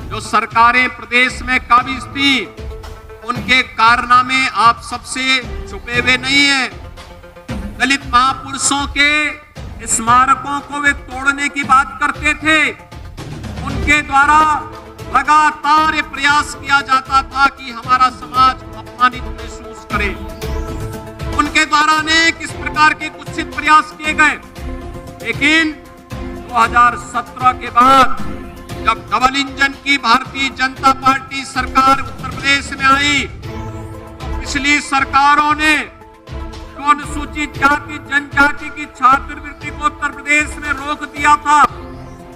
जो सरकारें प्रदेश में काबिज थी, उनके कारनामे आप सबसे छुपे हुए नहीं है। दलित महापुरुषों के स्मारकों को वे तोड़ने की बात करते थे, उनके द्वारा लगातार प्रयास किया जाता था कि हमारा समाज अपमानित महसूस करे। उनके द्वारा अनेक इस प्रकार के कुत्सित प्रयास किए गए, लेकिन 2017 के बाद जब डबल इंजन की भारतीय जनता पार्टी सरकार उत्तर प्रदेश में आई, तो पिछली सरकारों ने जो अनुसूचित जाति जनजाति की छात्रवृत्ति को उत्तर प्रदेश में रोक दिया था,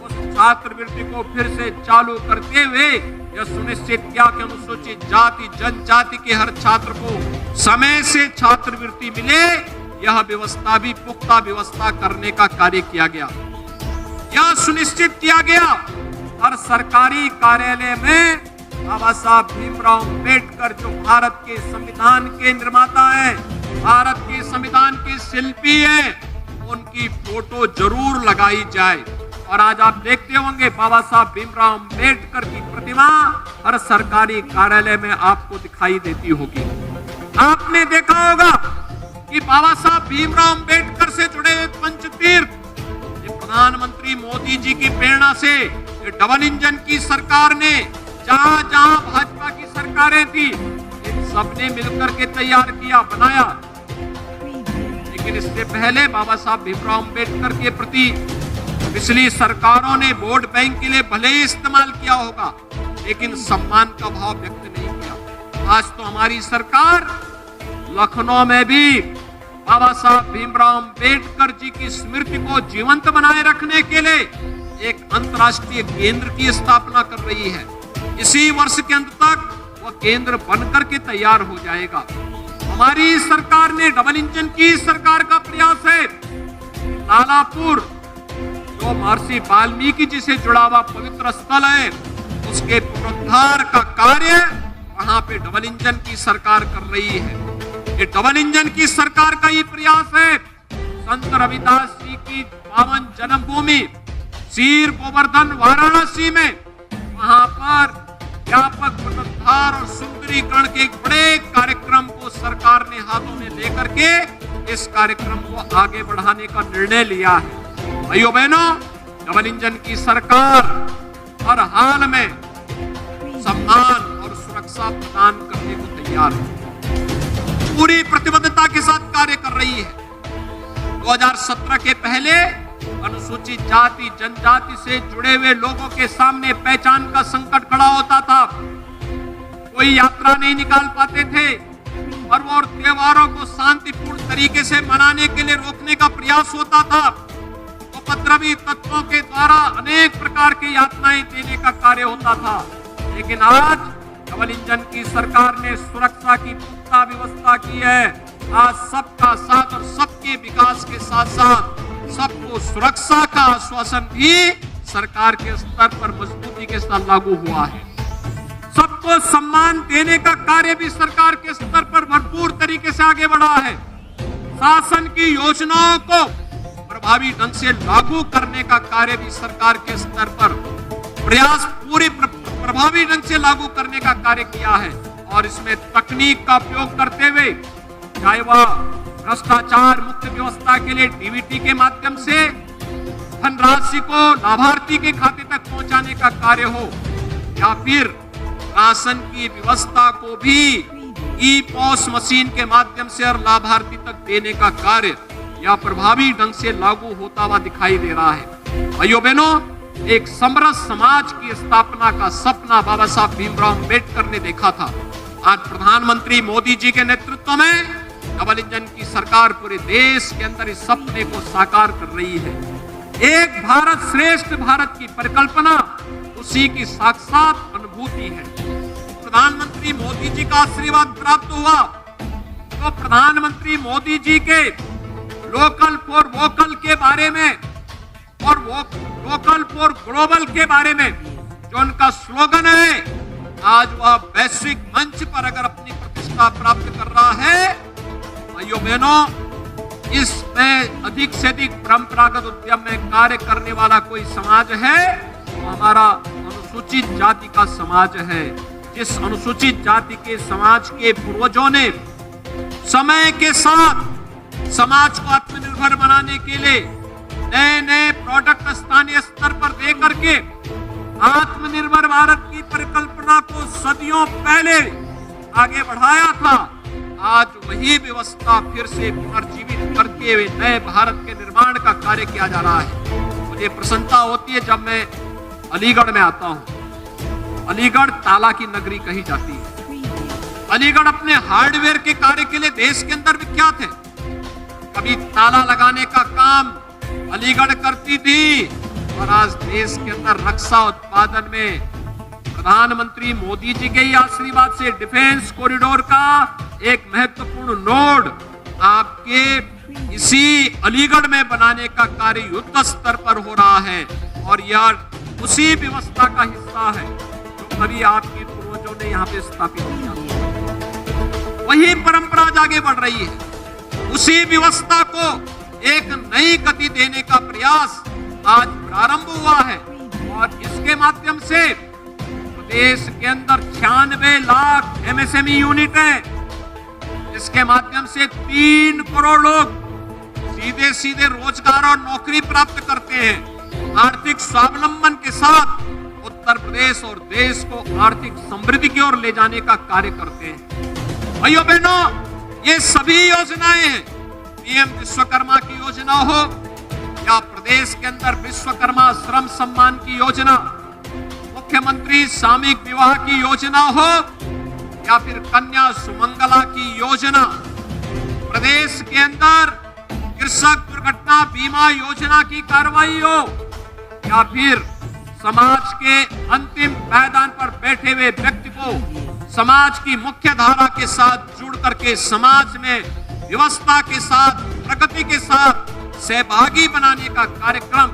उस छात्रवृत्ति को फिर से चालू करते हुए यह सुनिश्चित किया कि अनुसूचित जाति जनजाति के हर छात्र को समय से छात्रवृत्ति मिले। यह व्यवस्था भी पुख्ता व्यवस्था करने का कार्य किया गया। यह सुनिश्चित किया गया हर सरकारी कार्यालय में बाबा साहब भीमराव अम्बेडकर जो भारत के संविधान के निर्माता हैं, भारत के संविधान के शिल्पी हैं, उनकी फोटो जरूर लगाई जाए। और आज आप देखते होंगे बाबा साहब भीमराव अम्बेडकर की प्रतिमा हर सरकारी कार्यालय में आपको दिखाई देती होगी। आपने देखा होगा कि बाबा साहब भीमराव अम्बेडकर से जुड़े हुए पंचतीर्थ प्रधानमंत्री मोदी जी की प्रेरणा से डबल इंजन की सरकार ने जहां जहां भाजपा की सरकारें थी, इन सबने मिलकर के तैयार किया, बनाया। लेकिन इससे पहले बाबा साहब भीमराव अम्बेडकर के प्रति पिछली सरकारों ने वोट बैंक के लिए भले ही इस्तेमाल किया होगा, लेकिन सम्मान का भाव व्यक्त नहीं किया। आज तो हमारी सरकार लखनऊ में भी बाबा साहब भीमराव अम्बेडकर जी की स्मृति को जीवंत बनाए रखने के लिए एक अंतर्राष्ट्रीय केंद्र की स्थापना कर रही है। इसी वर्ष के अंत तक वह केंद्र बनकर के तैयार हो जाएगा। हमारी सरकार ने डबल इंजन की सरकार का प्रयास है लालापुर, जो महर्षि वाल्मीकि जी से जुड़ा हुआ पवित्र स्थल है, उसके पुनरुद्धार का कार्य वहां पे डबल इंजन की सरकार कर रही है। ये डबल इंजन की सरकार का ही प्रयास है संत रविदास जी की पावन जन्मभूमि सीर गोवर्धन वाराणसी में, वहां पर व्यापक पुनरुद्धार और सुंदरीकरण के एक बड़े कार्यक्रम को सरकार ने हाथों में लेकर के इस कार्यक्रम को आगे बढ़ाने का निर्णय लिया है। भाइयों बहनों, डबल इंजन की सरकार हर हाल में सम्मान और सुरक्षा प्रदान करने को तैयार है, पूरी प्रतिबद्धता के साथ कार्य कर रही है। 2017 के पहले अनुसूचित जाति जनजाति से जुड़े हुए लोगों के सामने पहचान का संकट खड़ा होता था। कोई यात्रा नहीं निकाल पाते थे। पर्व और त्योहारों को शांतिपूर्ण तरीके से मनाने के लिए रोकने का प्रयास होता था। उपद्रवी तत्वों के द्वारा अनेक प्रकार की यातनाएं देने का कार्य होता था। लेकिन आज डबल इंजन की सरकार ने सुरक्षा की पुख्ता व्यवस्था की है। आज सबका साथ और सबके विकास के साथ साथ सबको सुरक्षा का आश्वासन भी सरकार के स्तर पर मजबूती के साथ लागू हुआ है। सबको सम्मान देने का कार्य भी सरकार के स्तर पर भरपूर तरीके से आगे बढ़ा है। शासन की योजनाओं को प्रभावी ढंग से लागू करने का कार्य भी सरकार के स्तर पर प्रयास पूरी प्रभावी ढंग से लागू करने का कार्य किया है। और इसमें तकनीक का उपयोग करते हुए चाहे वह भ्रष्टाचार मुक्त व्यवस्था के लिए डीबीटी के माध्यम से धनराशि को लाभार्थी के खाते तक पहुंचाने का कार्य हो, या फिर राशन की व्यवस्था को भी ई-पॉस मशीन के माध्यम से और लाभार्थी तक देने का कार्य या प्रभावी ढंग से लागू होता हुआ दिखाई दे रहा है। भाइयों बहनों, एक समरस समाज की स्थापना का सपना बाबा साहब भीमराव अम्बेडकर ने देखा था। आज प्रधानमंत्री मोदी जी के नेतृत्व में डबल इंजन की सरकार पूरे देश के अंदर इस सपने को साकार कर रही है। एक भारत श्रेष्ठ भारत की परिकल्पना उसी की साक्षात अनुभूति है। प्रधानमंत्री मोदी जी का आशीर्वाद प्राप्त हुआ तो प्रधानमंत्री मोदी जी के लोकल फॉर वोकल के बारे में और वोकल फॉर ग्लोबल के बारे में जो उनका स्लोगन है, आज वह वैश्विक मंच पर अगर अपनी प्रतिष्ठा प्राप्त कर रहा है। भाइयों बहनों, इसमें अधिक से अधिक परंपरागत उद्यम में कार्य करने वाला कोई समाज है तो हमारा अनुसूचित जाति का समाज है। जिस अनुसूचित जाति के समाज के पूर्वजों ने समय के साथ समाज को आत्मनिर्भर बनाने के लिए नए नए प्रोडक्ट स्थानीय स्तर पर दे करके आत्मनिर्भर भारत की परिकल्पना को सदियों पहले आगे बढ़ाया था, आज वही व्यवस्था फिर से पुनर्जीवित करके हुए नए भारत के निर्माण का कार्य किया जा रहा है। मुझे प्रसन्नता होती है जब मैं अलीगढ़ में आता हूँ। अलीगढ़ ताला की नगरी कही जाती है। अलीगढ़ अपने हार्डवेयर के कार्य के लिए देश के अंदर विख्यात है। कभी ताला लगाने का काम अलीगढ़ करती थी और आज देश के अंदर रक्षा उत्पादन में प्रधानमंत्री मोदी जी के ही आशीर्वाद से डिफेंस कॉरिडोर का एक महत्वपूर्ण नोड आपके इसी अलीगढ़ में बनाने का कार्य युद्ध स्तर पर हो रहा है। और यह उसी व्यवस्था का हिस्सा है जो कभी आपके पूर्वजों ने यहाँ पे स्थापित किया। वही परंपरा आगे बढ़ रही है। उसी व्यवस्था को एक नई गति देने का प्रयास आज प्रारंभ हुआ है और इसके माध्यम से देश के अंदर 96 लाख एमएसएमई यूनिट है। इसके माध्यम से 3 करोड़ लोग सीधे सीधे रोजगार और नौकरी प्राप्त करते हैं। आर्थिक स्वावलंबन के साथ उत्तर प्रदेश और देश को आर्थिक समृद्धि की ओर ले जाने का कार्य करते हैं। भाइयों बहनों, ये सभी योजनाएं हैं, पीएम विश्वकर्मा की योजना हो या प्रदेश के अंदर विश्वकर्मा श्रम सम्मान की योजना, मुख्यमंत्री सामूहिक विवाह की योजना हो या फिर कन्या सुमंगला की योजना, प्रदेश के अंदर कृषक दुर्घटना बीमा योजना की कार्रवाई हो या फिर समाज के अंतिम पायदान पर बैठे हुए व्यक्ति को समाज की मुख्य धारा के साथ जुड़ करके समाज में व्यवस्था के साथ प्रगति के साथ सहभागी बनाने का कार्यक्रम,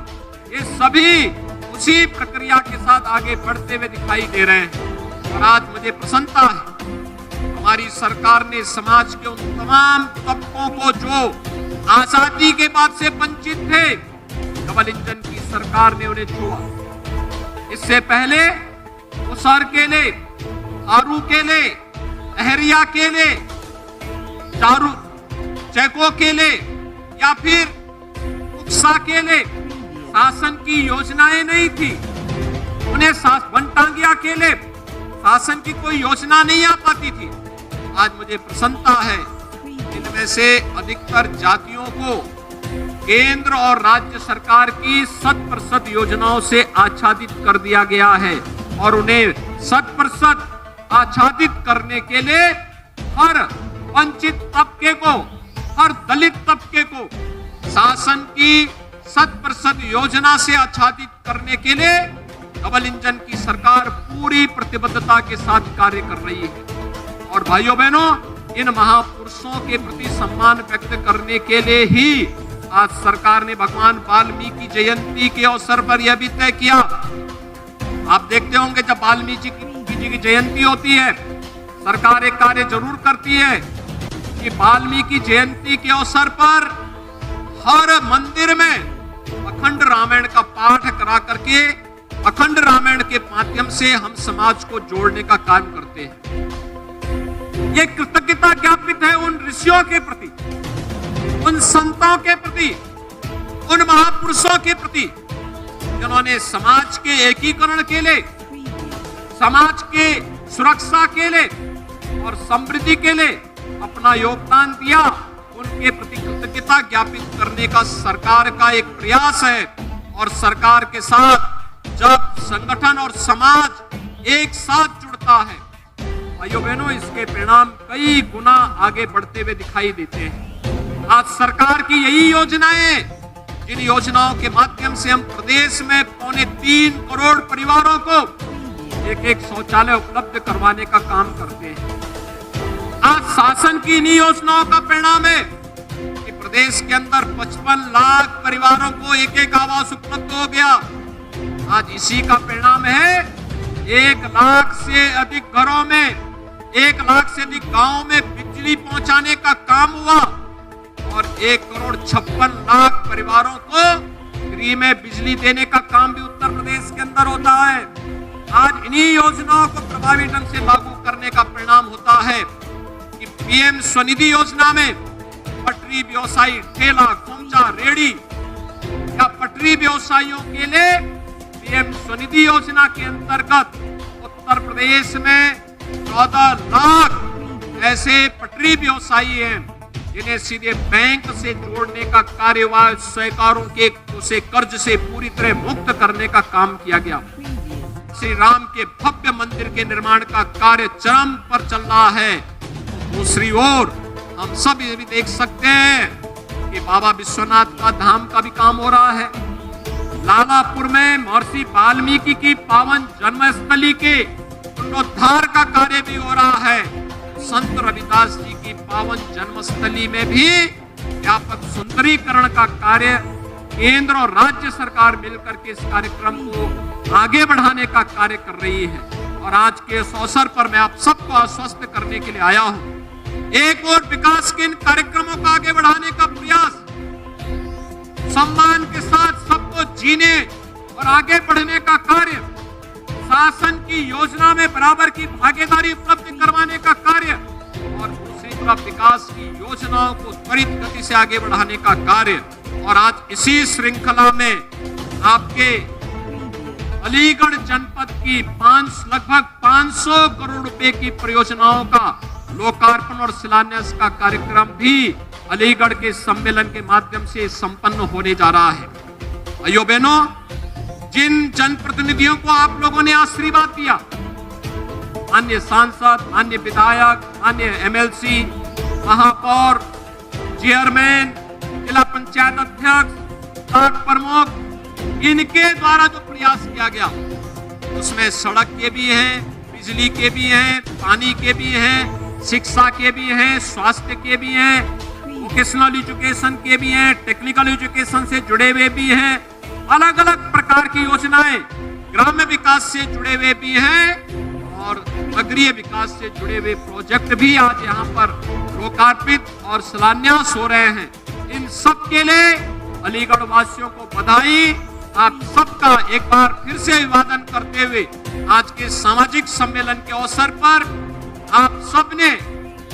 ये सभी उसी प्रक्रिया के साथ आगे बढ़ते हुए दिखाई दे रहे हैं। और आज मुझे प्रसन्नता है हमारी सरकार ने समाज के उन तमाम तबकों को जो आजादी के बाद से वंचित थे, डबल इंजन की सरकार ने उन्हें छुआ। इससे पहले मुसहर केले, आरू केले, अहरिया केले, चारू चैको केले या फिर उक्सा केले शासन की योजनाएं नहीं थी। उन्हें वनटांगिया केले शासन की कोई योजना नहीं आ पाती थी। आज मुझे प्रसन्नता है इनमें से अधिकतर जातियों को केंद्र और राज्य सरकार की 100% योजनाओं से आच्छादित कर दिया गया है और उन्हें 100% आच्छादित करने के लिए हर वंचित तबके को, हर दलित तबके को शासन की 100% योजना से आच्छादित करने के लिए डबल इंजन की सरकार पूरी प्रतिबद्धता के साथ कार्य कर रही है। और भाइयों बहनों, इन महापुरुषों के प्रति सम्मान व्यक्त करने के लिए ही आज सरकार ने भगवान वाल्मीकि जयंती के अवसर पर यह भी तय किया। आप देखते होंगे जब वाल्मीकि जी की जयंती होती है, सरकार एक कार्य जरूर करती है कि वाल्मीकि जयंती के अवसर पर हर मंदिर में अखंड रामायण का पाठ करा करके अखंड रामायण के माध्यम से हम समाज को जोड़ने का काम करते हैं। ये कृतज्ञता ज्ञापित है उन ऋषियों के प्रति, उन संतों के प्रति, उन महापुरुषों के प्रति जिन्होंने समाज के एकीकरण के लिए, समाज के सुरक्षा के लिए और समृद्धि के लिए अपना योगदान दिया। उनके प्रति कृतज्ञता ज्ञापित करने का सरकार का एक प्रयास है। और सरकार के साथ जब संगठन और समाज एक साथ जुड़ता है, भाइयों बहनों, इसके परिणाम कई गुना आगे बढ़ते हुए दिखाई देते हैं। आज सरकार की यही योजनाएं, जिन योजनाओं के माध्यम से हम प्रदेश में 3.25 करोड़ परिवारों को एक शौचालय उपलब्ध करवाने का काम करते हैं। आज शासन की इन्हीं योजनाओं का परिणाम है कि प्रदेश के अंदर 55 लाख परिवारों को एक आवास उपलब्ध हो गया। आज इसी का परिणाम है 1 लाख से अधिक घरों में, 1 लाख से अधिक गांवों में बिजली पहुंचाने का काम हुआ और 1,56,00,000 परिवारों को फ्री में बिजली देने का काम भी उत्तर प्रदेश के अंदर होता है। आज इन्हीं योजनाओं को प्रभावी ढंग से लागू करने का परिणाम होता है कि पीएम स्वनिधि योजना में पटरी व्यवसायी, ठेला, खोमचा, रेहड़ी या पटरी व्यवसायियों के लिए पीएम स्वनिधि योजना के अंतर्गत उत्तर प्रदेश में 14 लाख ऐसे पटरी व्यवसायी हैं जिन्हें सीधे बैंक से जोड़ने का कार्यवाही सहकारों के उसे कर्ज से पूरी तरह मुक्त करने का काम किया गया। श्री राम के भव्य मंदिर के निर्माण का कार्य चरम पर चल रहा है। दूसरी ओर हम सब ये भी देख सकते हैं कि बाबा विश्वनाथ का धाम का भी काम हो रहा है। लालापुर में महर्षि वाल्मीकि की पावन जन्मस्थली के पुनरुद्धार का कार्य भी हो रहा है। संत रविदास जी की पावन जन्मस्थली में भी व्यापक सुंदरीकरण का कार्य केंद्र और राज्य सरकार मिलकर के इस कार्यक्रम को आगे बढ़ाने का कार्य कर रही है। और आज के इस अवसर पर मैं आप सबको आश्वस्त करने के लिए आया हूं, एक और विकास के इन कार्यक्रमों को आगे बढ़ाने का प्रयास, सम्मान के साथ सबको जीने और आगे बढ़ने का कार्य, शासन की योजना में बराबर की भागीदारी उपलब्ध करवाने का कार्य और दूसरी तरफ विकास की योजनाओं को त्वरित गति से आगे बढ़ाने का कार्य। और आज इसी श्रृंखला में आपके अलीगढ़ जनपद की लगभग 500 करोड़ रुपए की परियोजनाओं का लोकार्पण और शिलान्यास का कार्यक्रम भी अलीगढ़ के सम्मेलन के माध्यम से संपन्न होने जा रहा है। भाइयों बहनों, जिन जनप्रतिनिधियों को आप लोगों ने आशीर्वाद दिया, अन्य सांसद, अन्य विधायक, अन्य एमएलसी, महापौर, चेयरमैन, जिला पंचायत अध्यक्ष, ब्लॉक प्रमुख, इनके द्वारा जो प्रयास किया गया उसमें सड़क के भी हैं, बिजली के भी हैं, पानी के भी हैं, शिक्षा के भी हैं, स्वास्थ्य के भी हैं, वोकेशनल एजुकेशन के भी हैं, टेक्निकल एजुकेशन से जुड़े हुए भी हैं, अलग अलग प्रकार की योजनाएं ग्राम्य विकास से जुड़े हुए भी हैं और नगरीय विकास से जुड़े हुए प्रोजेक्ट भी आज यहाँ पर लोकार्पित और शिलान्यास हो रहे हैं। इन सब के लिए अलीगढ़ वासियों को बधाई। आप सबका एक बार फिर से अभिवादन करते हुए आज के सामाजिक सम्मेलन के अवसर पर आप सबने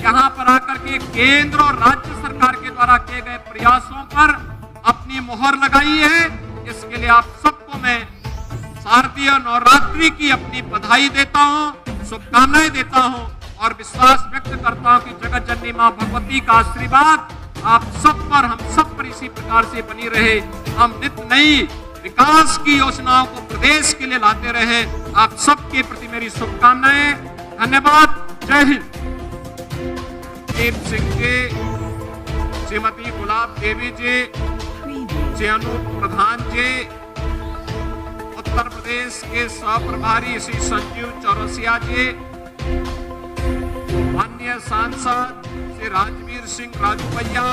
यहाँ पर आकर के केंद्र और राज्य सरकार के द्वारा किए गए प्रयासों पर अपनी मोहर लगाई है। इसके लिए आप सबको मैं शारदीय नवरात्रि की अपनी बधाई देता हूँ, शुभकामनाएं देता हूँ और विश्वास व्यक्त करता हूँ कि जगत जननी माँ भगवती का आशीर्वाद आप सब पर, हम सब पर इसी प्रकार से बनी रहे। हम नित्य नई विकास की योजनाओं को प्रदेश के लिए लाते रहे। आप सबके प्रति मेरी शुभकामनाएं। धन्यवाद। जय हिंद। दीप सिंह जी, श्रीमती गुलाब देवी जी, श्री अनूप प्रधान जी, उत्तर प्रदेश के सह-प्रभारी श्री संजीव चौरसिया जी, माननीय सांसद श्री राजवीर सिंह राजूपैया,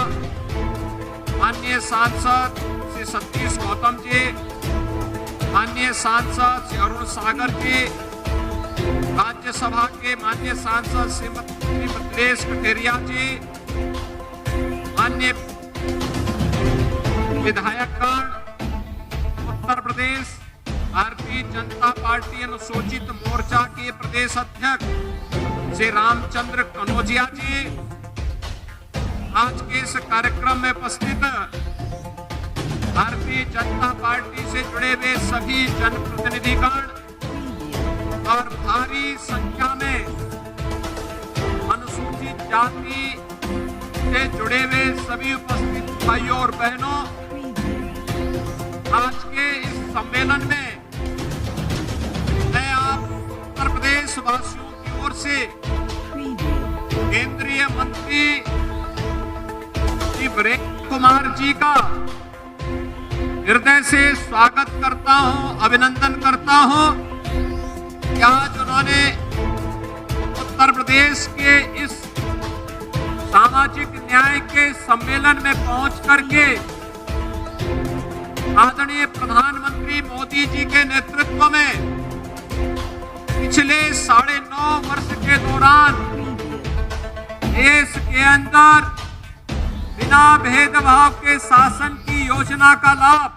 माननीय सांसद श्री सतीश गौतम जी, माननीय सांसद श्री अरुण सागर जी, राज्यसभा के माननीय सांसद श्री मिथिलेश कटेरिया जी, माननीय विधायकगण, उत्तर प्रदेश भारतीय जनता पार्टी अनुसूचित मोर्चा के प्रदेश अध्यक्ष श्री रामचंद्र कनौजिया जी, आज के इस कार्यक्रम में उपस्थित भारतीय जनता पार्टी से जुड़े हुए सभी जनप्रतिनिधिगण और भारी संख्या में अनुसूचित जाति से जुड़े हुए सभी उपस्थित भाइयों और बहनों, आज के इस सम्मेलन में मैं आप उत्तर प्रदेश वासियों की ओर से केंद्रीय मंत्री श्री वीरेंद्र कुमार जी का हृदय से स्वागत करता हूं, अभिनंदन करता हूं कि आज उन्होंने उत्तर प्रदेश के इस सामाजिक न्याय के सम्मेलन में पहुंच करके आदरणीय प्रधानमंत्री मोदी जी के नेतृत्व में पिछले 9.5 वर्ष के दौरान देश के अंदर बिना भेदभाव के शासन की योजना का लाभ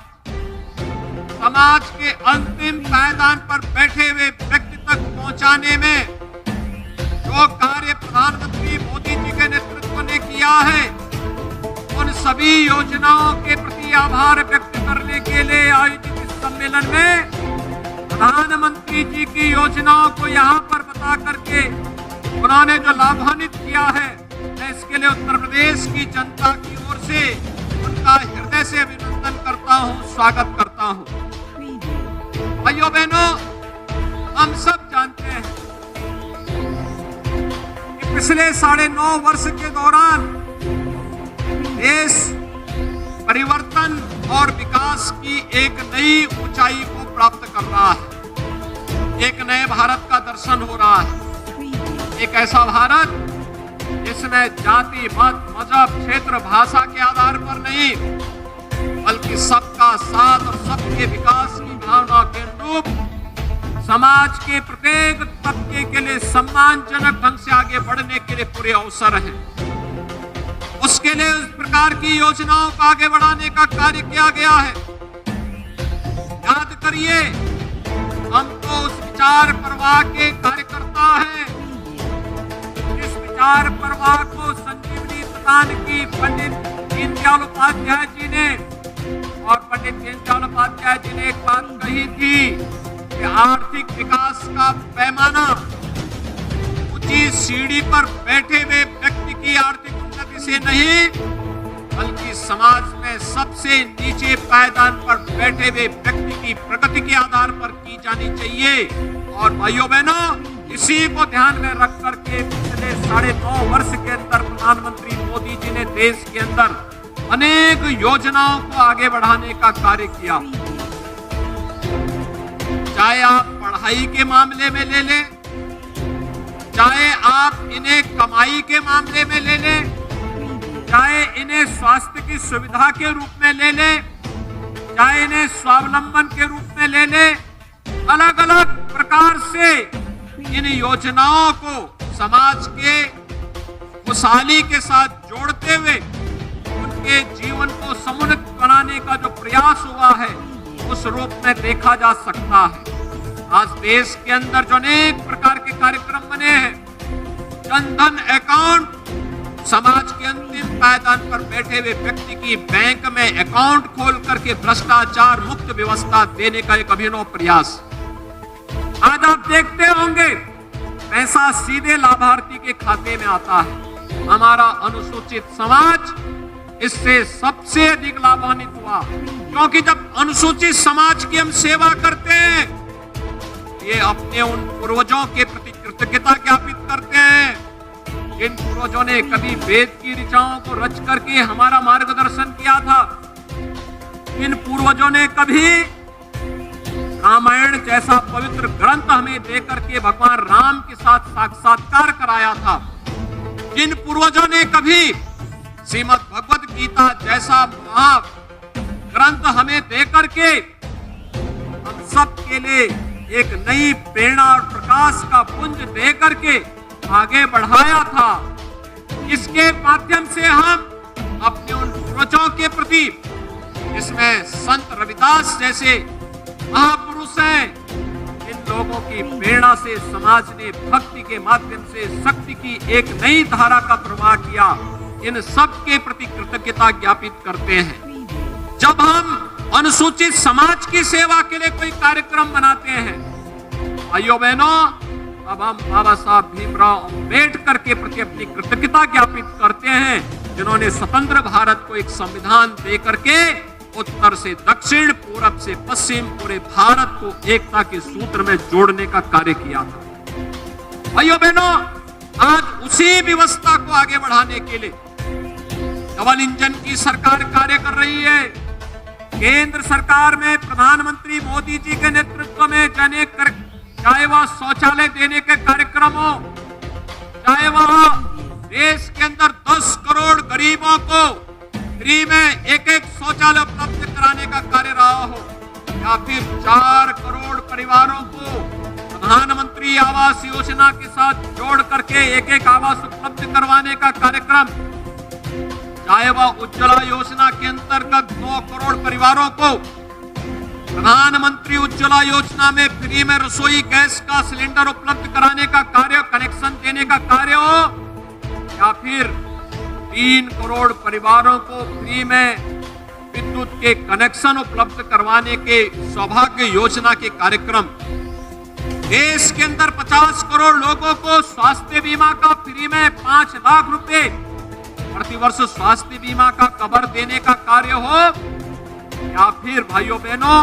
समाज के अंतिम पायदान पर बैठे हुए व्यक्ति तक पहुंचाने में जो कार्य प्रधानमंत्री मोदी जी के नेतृत्व ने किया है, उन सभी योजनाओं के प्रति आभार व्यक्त करने के लिए आयोजित इस सम्मेलन में प्रधानमंत्री जी की योजनाओं को यहाँ पर बता करके उन्होंने जो लाभान्वित किया है, मैं इसके लिए उत्तर प्रदेश की जनता की ओर से उनका हृदय से अभिनंदन करता हूँ, स्वागत करता हूँ। भाइयों बहनों, हम सब जानते हैं कि पिछले 9.5 वर्ष के दौरान देश परिवर्तन और विकास की एक नई ऊंचाई को प्राप्त कर रहा है। एक नए भारत का दर्शन हो रहा है। एक ऐसा भारत जिसमें जाति, मत, मजहब, क्षेत्र, भाषा के आधार पर नहीं, बल्कि सबका साथ और सबके विकास की भावना के अनुरूप समाज के प्रत्येक तबके के लिए सम्मानजनक ढंग से आगे बढ़ने के लिए पूरे अवसर हैं। उसके लिए उस प्रकार की योजनाओं को आगे बढ़ाने का कार्य किया गया है। याद करिए, हम तो उस विचार प्रवाह के कार्यकर्ता हैं। इस विचार प्रवाह को संजीवनी प्रदान की पंडित दीनदयाल उपाध्याय जी ने, और पंडित दीनदयाल उपाध्याय जी ने एक बात कही थी कि आर्थिक विकास का पैमाना ऊंची सीढ़ी पर बैठे हुए व्यक्ति की आर्थिक उन्नति से नहीं, बल्कि समाज में सबसे नीचे पायदान पर बैठे हुए व्यक्ति की प्रगति के आधार पर की जानी चाहिए। और भाइयों बहनों, इसी को ध्यान में रख करके पिछले 9.5 वर्ष के अंदर प्रधानमंत्री मोदी जी ने देश के अंदर अनेक योजनाओं को आगे बढ़ाने का कार्य किया। चाहे आप पढ़ाई के मामले में ले लें, चाहे आप इन्हें कमाई के मामले में ले लें, चाहे इन्हें स्वास्थ्य की सुविधा के रूप में ले लें, चाहे इन्हें स्वावलंबन के रूप में ले लें, अलग अलग प्रकार से इन योजनाओं को समाज के खुशहाली के साथ जोड़ते हुए उनके जीवन को समुन्नत बनाने का जो प्रयास हुआ है, उस रूप में देखा जा सकता है। आज देश के अंदर जो अनेक प्रकार के कार्यक्रम बने हैं, जनधन अकाउंट, समाज के अंतिम पायदान पर बैठे हुए व्यक्ति की बैंक में अकाउंट खोल करके भ्रष्टाचार मुक्त व्यवस्था देने का एक अभिनव प्रयास। आज आप देखते होंगे पैसा सीधे लाभार्थी के खाते में आता है। हमारा अनुसूचित समाज इससे सबसे अधिक लाभान्वित हुआ, क्योंकि जब अनुसूचित समाज की हम सेवा करते हैं, ये अपने उन पूर्वजों के प्रति कृतज्ञता ज्ञापित करते हैं जिन पूर्वजों ने कभी वेद की ऋचाओं को रच करके हमारा मार्गदर्शन किया था, इन पूर्वजों ने कभी रामायण जैसा पवित्र ग्रंथ हमें देकर के भगवान राम के साथ साक्षात्कार कराया था, जिन पूर्वजों ने कभी श्रीमद् भगवत गीता जैसा महाग्रंथ हमें देकर के हम सब के लिए एक नई प्रेरणा और प्रकाश का पुंज दे करके आगे बढ़ाया था। इसके माध्यम से हम अपने उन पूर्वजों के प्रति, इसमें संत रविदास जैसे महापुरुष हैं, इन लोगों की प्रेरणा से समाज ने भक्ति के माध्यम से शक्ति की एक नई धारा का प्रवाह किया, इन सब के प्रति कृतज्ञता ज्ञापित करते हैं। जब हम अनुसूचित समाज की सेवा के लिए कोई कार्यक्रम बनाते हैं, भाइयों बहनों, अब हम बाबा साहब भीमराव अंबेडकर के प्रति अपनी कृतज्ञता ज्ञापित करते हैं, जिन्होंने स्वतंत्र भारत को एक संविधान दे करके उत्तर से दक्षिण, पूरब से पश्चिम पूरे भारत को एकता के सूत्र में जोड़ने का कार्य किया था। भाइयों बहनों, आज उसी व्यवस्था को आगे बढ़ाने के लिए डबल इंजन की सरकार कार्य कर रही है। केंद्र सरकार में प्रधानमंत्री मोदी जी के नेतृत्व में चाहे वह शौचालय देने के कार्यक्रम हो, चाहे वह देश के अंदर 10 करोड़ गरीबों को फ्री में एक शौचालय उपलब्ध कराने का कार्य रहा हो, या फिर 4 करोड़ परिवारों को प्रधानमंत्री आवास योजना के साथ जोड़ करके एक आवास उपलब्ध करवाने का कार्यक्रम, चाहे वह उज्ज्वला योजना के अंतर्गत 2 करोड़ परिवारों को प्रधानमंत्री उज्ज्वला योजना में फ्री में रसोई गैस का सिलेंडर उपलब्ध कराने का कार्य, कनेक्शन देने का कार्य हो, या फिर 3 करोड़ परिवारों को फ्री में विद्युत के कनेक्शन उपलब्ध करवाने के सौभाग्य योजना के कार्यक्रम, देश के अंदर 50 करोड़ लोगों को स्वास्थ्य बीमा का फ्री में 5 लाख रुपए प्रतिवर्ष स्वास्थ्य बीमा का कवर देने का कार्य हो, या फिर भाइयों बहनों,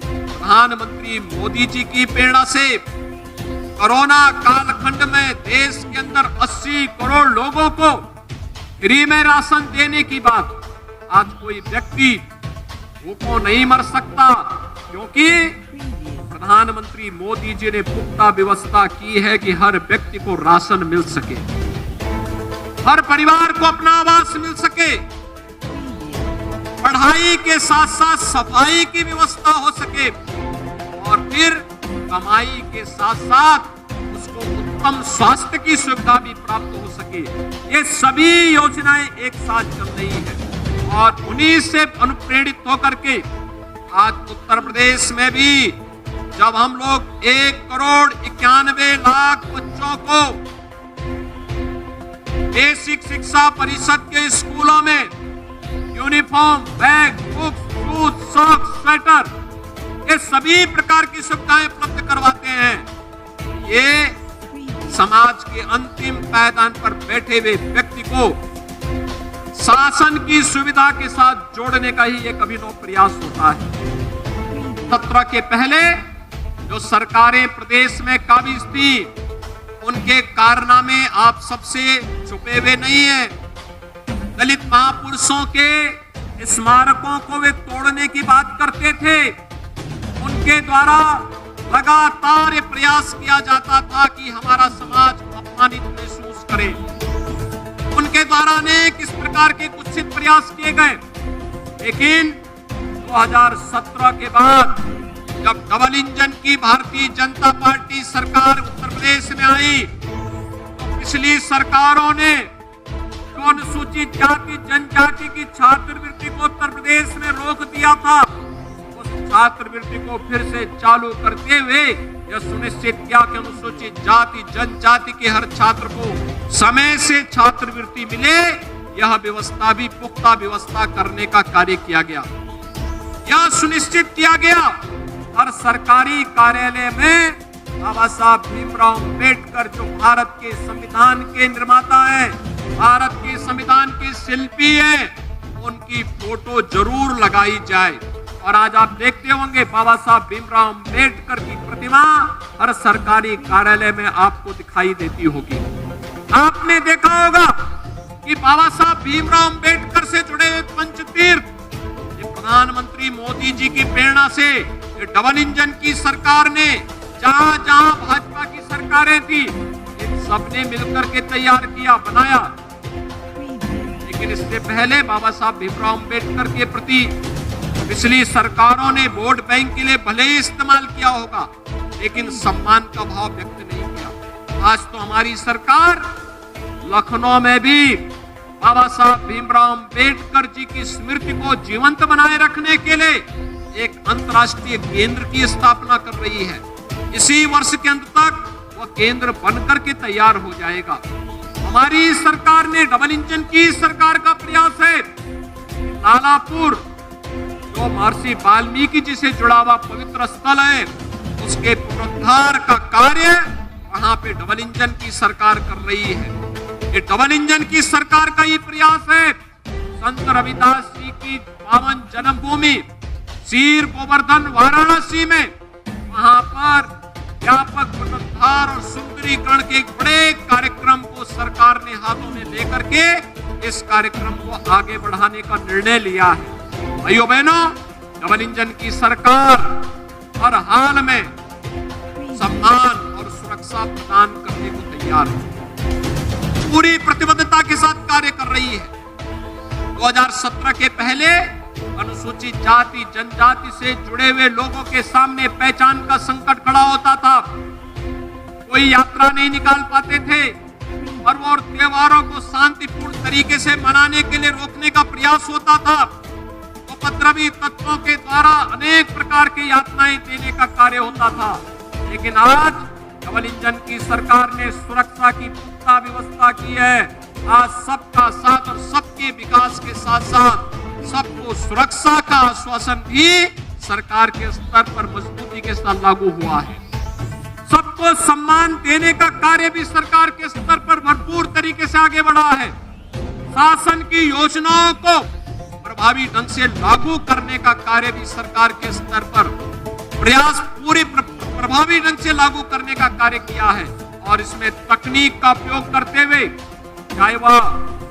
प्रधानमंत्री मोदी जी की प्रेरणा से कोरोना कालखंड में देश के अंदर 80 करोड़ लोगों को फ्री में राशन देने की बात, आज कोई व्यक्ति भूखों नहीं मर सकता, क्योंकि प्रधानमंत्री मोदी जी ने पुख्ता व्यवस्था की है कि हर व्यक्ति को राशन मिल सके, हर परिवार को अपना आवास मिल सके, पढ़ाई के साथ साथ सफाई की व्यवस्था हो सके, और फिर कमाई के साथ साथ उसको उत्तम स्वास्थ्य की सुविधा भी प्राप्त हो सके। ये सभी योजनाएं एक साथ चल रही है, और उन्हीं से अनुप्रेरित होकर के आज उत्तर प्रदेश में भी जब हम लोग 1 करोड़ 91 लाख बच्चों को बेसिक शिक्षा परिषद के स्कूलों में uniform, bag, books, shoes, socks, sweater, ये सभी प्रकार की सुविधाएं उपलब्ध करवाते हैं, ये समाज के अंतिम पायदान पर बैठे हुए व्यक्ति को शासन की सुविधा के साथ जोड़ने का ही एक अभिनव प्रयास होता है। सत्र के पहले जो सरकारें प्रदेश में काबिज थी, उनके कारनामे आप सबसे छुपे हुए नहीं है। दलित महापुरुषों के स्मारकों को वे तोड़ने की बात करते थे, उनके द्वारा लगातार ये प्रयास किया जाता था कि हमारा समाज अपमानित महसूस करे। उनके द्वारा अनेक इस प्रकार के कुत्सित प्रयास किए गए, लेकिन 2017 के बाद जब डबल इंजन की भारतीय जनता पार्टी सरकार उत्तर प्रदेश में आई, तो पिछली सरकारों ने जो अनुसूचित जाति जनजाति की छात्रवृत्ति को उत्तर प्रदेश में रोक दिया था, उस छात्रवृत्ति को फिर से चालू करते हुए यह सुनिश्चित किया कि अनुसूचित जाति जनजाति के हर छात्र को समय से छात्रवृत्ति मिले। यह व्यवस्था भी पुख्ता व्यवस्था करने का कार्य किया गया। यह सुनिश्चित किया गया हर सरकारी कार्यालय में बाबा साहब भीमराव अंबेडकर जो भारत के संविधान के निर्माता हैं, भारत के संविधान के शिल्पी हैं, उनकी फोटो जरूर लगाई जाए। और आज आप देखते होंगे बाबा साहब भीमराव अंबेडकर की प्रतिमा हर सरकारी कार्यालय में आपको दिखाई देती होगी। आपने देखा होगा कि बाबा साहब भीमराव अंबेडकर से जुड़े हुए पंचतीर्थ प्रधानमंत्री मोदी जी की प्रेरणा से डबल इंजन की सरकार ने जहां जहां भाजपा की सरकारें थी इन सबने मिलकर के तैयार किया, बनाया। लेकिन इससे पहले बाबा साहब भीमराव अंबेडकर के प्रति पिछली सरकारों ने वोट बैंक के लिए भले ही इस्तेमाल किया होगा, लेकिन सम्मान का भाव व्यक्त नहीं किया। आज तो हमारी सरकार लखनऊ में भी बाबा साहब भीमराव अंबेडकर जी की स्मृति को जीवंत बनाए रखने के लिए एक अंतर्राष्ट्रीय केंद्र की स्थापना कर रही है। इसी वर्ष के अंत तक वह केंद्र बनकर के तैयार हो जाएगा। हमारी सरकार ने डबल इंजन की सरकार का प्रयास है लालापुर, जो महर्षि वाल्मीकि जी से जुड़ा हुआ पवित्र स्थल है, उसके पुनरुद्धार का कार्य वहां पे डबल इंजन की सरकार कर रही है। ये डबल इंजन की सरकार का ही प्रयास है संत रविदास जी की पावन जन्मभूमि सीर गोवर्धन वाराणसी में, वहां पर व्यापक पुनरुद्धार और सुंदरीकरण के एक बड़े कार्यक्रम को सरकार ने हाथों में लेकर के इस कार्यक्रम को आगे बढ़ाने का निर्णय लिया है। भाइयों बहनों, डबल इंजन की सरकार हर हाल में सम्मान और सुरक्षा प्रदान करने को तैयार है, पूरी प्रतिबद्धता के साथ कार्य कर रही है। 2017 के पहले अनुसूचित जाति जनजाति से जुड़े हुए लोगों के सामने पहचान का संकट खड़ा होता था, कोई यात्रा नहीं निकाल पाते थे, पर्व और त्योहारों को शांतिपूर्ण तरीके से मनाने के लिए रोकने का प्रयास होता था, उपद्रवी तत्वों के द्वारा अनेक प्रकार की यातनाएं देने का कार्य होता था। लेकिन आज डबल इंजन की सरकार ने सुरक्षा की पुख्ता व्यवस्था की है। आज सबका साथ और सबके विकास के साथ साथ सबको सुरक्षा का आश्वासन भी सरकार के स्तर पर मजबूती के साथ लागू हुआ है। सबको सम्मान देने का कार्य भी सरकार के स्तर पर भरपूर तरीके से आगे बढ़ा है। शासन की योजनाओं को प्रभावी ढंग से लागू करने का कार्य भी सरकार के स्तर पर प्रयास पूरी प्रभावी ढंग से लागू करने का कार्य किया है। और इसमें तकनीक का उपयोग करते हुए चाहे वह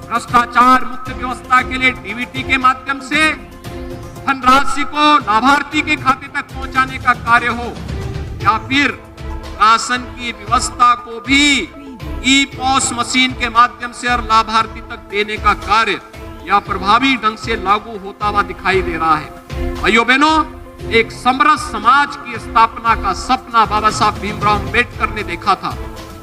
भ्रष्टाचार मुक्त व्यवस्था के लिए डीबीटी के माध्यम से धनराशि को लाभार्थी के खाते तक पहुंचाने का कार्य हो, या फिर राशन की व्यवस्था को भी ई-पॉस मशीन के माध्यम से और लाभार्थी तक देने का कार्य या प्रभावी ढंग से लागू होता हुआ दिखाई दे रहा है। भाइयों बहनों, एक समरस समाज की स्थापना का सपना बाबा साहब भीमराव अंबेडकर ने देखा था।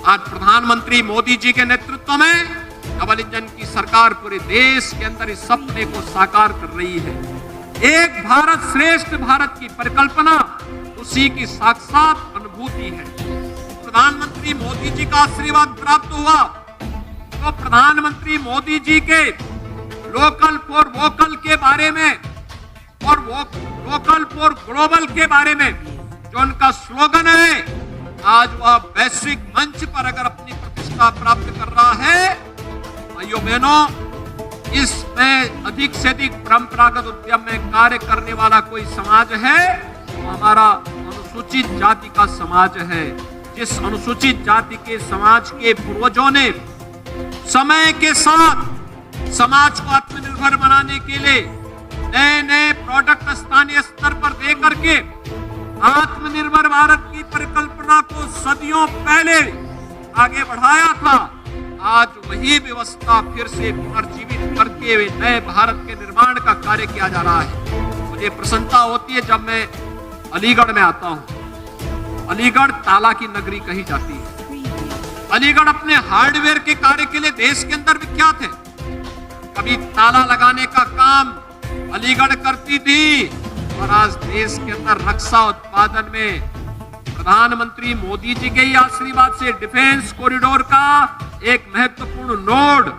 आज प्रधानमंत्री मोदी जी के नेतृत्व में डबल इंजन की सरकार पूरे देश के अंदर इस सपने को साकार कर रही है। एक भारत श्रेष्ठ भारत की परिकल्पना उसी की साक्षात अनुभूति है। प्रधानमंत्री मोदी जी का आशीर्वाद प्राप्त हुआ तो प्रधानमंत्री मोदी जी के लोकल फॉर वोकल के बारे में और वोकल फॉर ग्लोबल के बारे में जो उनका स्लोगन है, आज वह वैश्विक मंच पर अगर अपनी प्रतिष्ठा प्राप्त कर रहा है। भाइयों बहनों, इसमें अधिक से अधिक परंपरागत उद्यम में कार्य करने वाला कोई समाज है तो हमारा अनुसूचित जाति का समाज है। जिस अनुसूचित जाति के समाज के पूर्वजों ने समय के साथ समाज को आत्मनिर्भर बनाने के लिए नए नए प्रोडक्ट स्थानीय स्तर पर दे करके आत्मनिर्भर भारत की परिकल्पना को सदियों पहले आगे बढ़ाया था, आज वही व्यवस्था फिर से पुनर्जीवित करके हुए नए भारत के निर्माण का कार्य किया जा रहा है। मुझे प्रसन्नता होती है जब मैं अलीगढ़ में आता हूँ। अलीगढ़ ताला की नगरी कही जाती है। अलीगढ़ अपने हार्डवेयर के कार्य के लिए देश के अंदर विख्यात है। कभी ताला लगाने का काम अलीगढ़ करती थी और आज देश के अंदर रक्षा उत्पादन में प्रधानमंत्री मोदी जी के आशीर्वाद से डिफेंस कॉरिडोर का एक महत्वपूर्ण नोड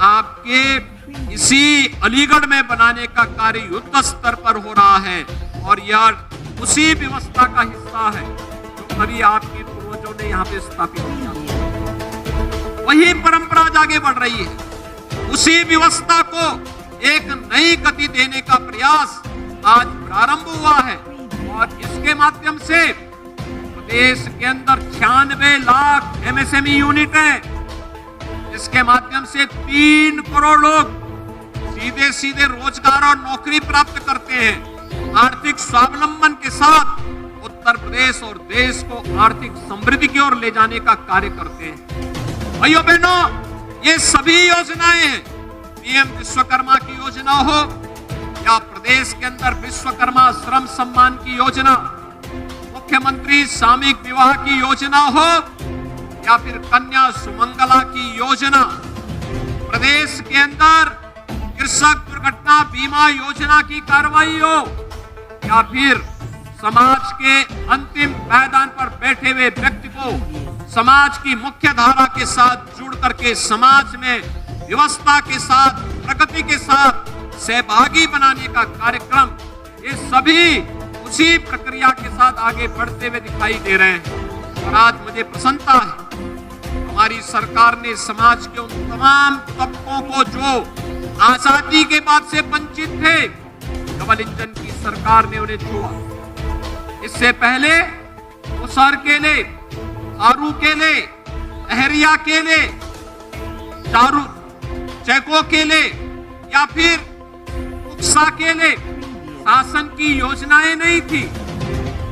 आपके इसी अलीगढ़ में बनाने का कार्य युद्ध स्तर पर हो रहा है। और यह उसी व्यवस्था का हिस्सा है जो अभी आपके पूर्वजों ने यहाँ पे स्थापित किया। वही परंपरा आगे बढ़ रही है। उसी व्यवस्था को एक नई गति देने का प्रयास आज प्रारंभ हुआ है और इसके माध्यम से प्रदेश के अंदर 96 लाख एमएसएमई यूनिट है। इसके माध्यम से 3 करोड़ लोग सीधे सीधे रोजगार और नौकरी प्राप्त करते हैं। आर्थिक स्वावलंबन के साथ उत्तर प्रदेश और देश को आर्थिक समृद्धि की ओर ले जाने का कार्य करते हैं। भाइयों बहनों, ये सभी योजनाएं हैं, पीएम विश्वकर्मा की योजना हो या प्रदेश के अंदर विश्वकर्मा श्रम सम्मान की योजना, मुख्यमंत्री सामूहिक विवाह की योजना हो या फिर कन्या सुमंगला की योजना, प्रदेश के अंदर कृषक दुर्घटना बीमा योजना की कार्रवाई हो या फिर समाज के अंतिम पायदान पर बैठे हुए व्यक्ति को समाज की मुख्य धारा के साथ जुड़ करके समाज में व्यवस्था के साथ, प्रगति के साथ सहभागी बनाने का कार्यक्रम, ये सभी उसी प्रक्रिया के साथ आगे बढ़ते हुए दिखाई दे रहे हैं। और आज मुझे प्रसन्नता है, हमारी सरकार ने समाज के उन तमाम तबकों को जो आजादी के बाद से वंचित थे, डबल इंजन की सरकार ने उन्हें छुआ। इससे पहले उसर केले, आरू केले, अहरिया केले, चारू चैको केले या फिर उक्सा केले शासन की योजनाएं नहीं थी।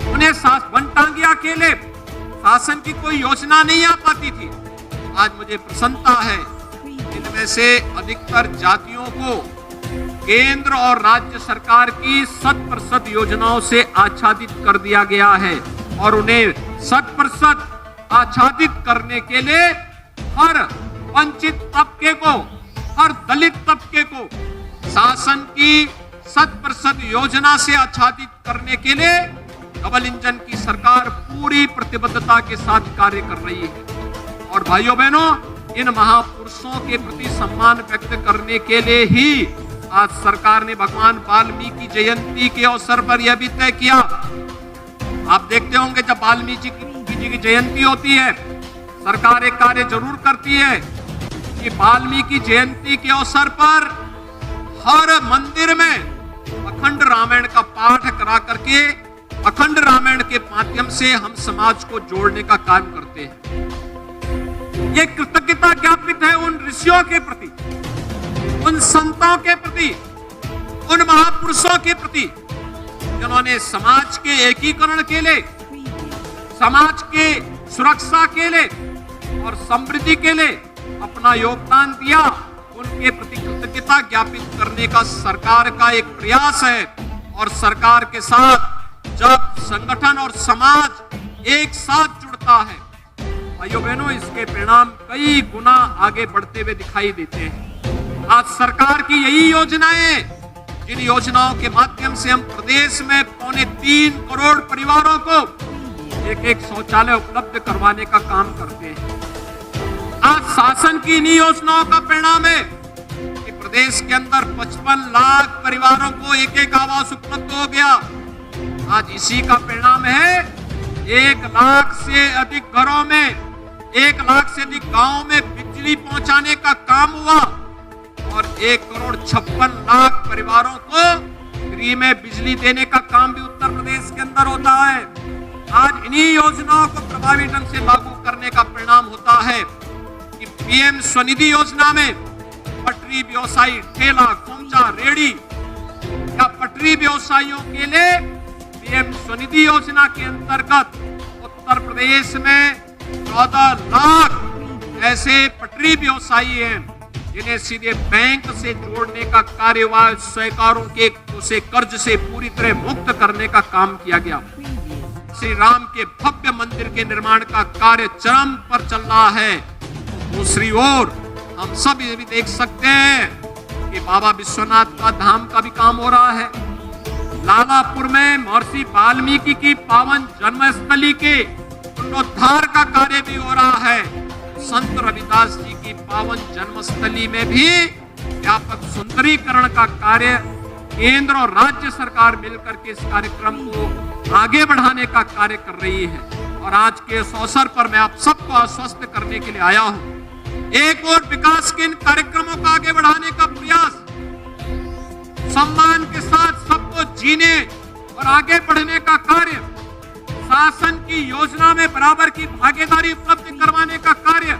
उन्हें वनटांगिया केले शासन की कोई योजना नहीं आ पाती थी। आज मुझे प्रसन्नता है, इनमें से अधिकतर जातियों को केंद्र और राज्य सरकार की 100% योजनाओं से आच्छादित कर दिया गया है और उन्हें 100% आच्छादित करने के लिए हर वंचित तबके को, हर दलित तबके को शासन की 100% योजना से आच्छादित करने के लिए डबल इंजन की सरकार पूरी प्रतिबद्धता के साथ कार्य कर रही है। और भाइयों बहनों, इन महापुरुषों के प्रति सम्मान व्यक्त करने के लिए ही आज सरकार ने भगवान वाल्मीकि जयंती के अवसर पर यह भी तय किया। आप देखते होंगे जब वाल्मीकि जी की जयंती होती है, सरकार एक कार्य जरूर करती है कि वाल्मीकि जयंती के अवसर पर हर मंदिर में अखंड रामायण का पाठ करा करके अखंड रामायण के माध्यम से हम समाज को जोड़ने का काम करते हैं। ये कृतज्ञता ज्ञापित है उन ऋषियों के प्रति, उन संतों के प्रति, उन महापुरुषों के प्रति जिन्होंने समाज के एकीकरण के लिए, समाज के सुरक्षा के लिए और समृद्धि के लिए अपना योगदान दिया। उनके प्रति कृतज्ञता ज्ञापित करने का सरकार का एक प्रयास है। और सरकार के साथ जब संगठन और समाज एक साथ जुड़ता है, भाइयों बहनों, इसके परिणाम कई गुना आगे बढ़ते हुए दिखाई देते हैं। आज सरकार की यही योजनाएं, जिन योजनाओं के माध्यम से हम प्रदेश में 3.25 करोड़ परिवारों को एक शौचालय उपलब्ध करवाने का काम करते हैं। आज शासन की इन्हीं योजनाओं का परिणाम है कि प्रदेश के अंदर 55 लाख परिवारों को एक आवास उपलब्ध हो गया। आज इसी का परिणाम है 1 लाख से अधिक घरों में, 1 लाख से अधिक गांवों में बिजली पहुंचाने का काम हुआ और 1,56,00,000 परिवारों को फ्री में बिजली देने का काम भी उत्तर प्रदेश के अंदर होता है। आज इन्हीं योजनाओं को प्रभावी ढंग से लागू करने का परिणाम होता है कि पीएम स्वनिधि योजना में पटरी व्यवसायी, ठेला, खोमचा, रेड़ी या पटरी व्यवसायियों के लिए पीएम स्वनिधि योजना के अंतर्गत उत्तर प्रदेश में 14 लाख ऐसे पटरी व्यवसायी हैं जिन्हें सीधे बैंक से जोड़ने का कार्यवाही सहकारों के उसे कर्ज से पूरी तरह मुक्त करने का काम किया गया। श्री राम के भव्य मंदिर के निर्माण का कार्य चरम पर चल रहा है। दूसरी ओर हम सब ये भी देख सकते हैं कि बाबा विश्वनाथ का धाम का भी काम हो रहा है। लालापुर में महर्षि वाल्मीकि की पावन जन्मस्थली के पुनरुद्धार का कार्य भी हो रहा है। संत रविदास जी की पावन जन्मस्थली में भी व्यापक सुंदरीकरण का कार्य केंद्र और राज्य सरकार मिलकर के इस कार्यक्रम को आगे बढ़ाने का कार्य कर रही है। और आज के इस अवसर पर मैं आप सबको आश्वस्त करने के लिए आया हूं, एक और विकास के इन कार्यक्रमों को आगे बढ़ाने का प्रयास सम्मान के साथ सबको जीने और आगे बढ़ने का कार्य, शासन की योजना में बराबर की भागीदारी उपलब्ध करवाने का कार्य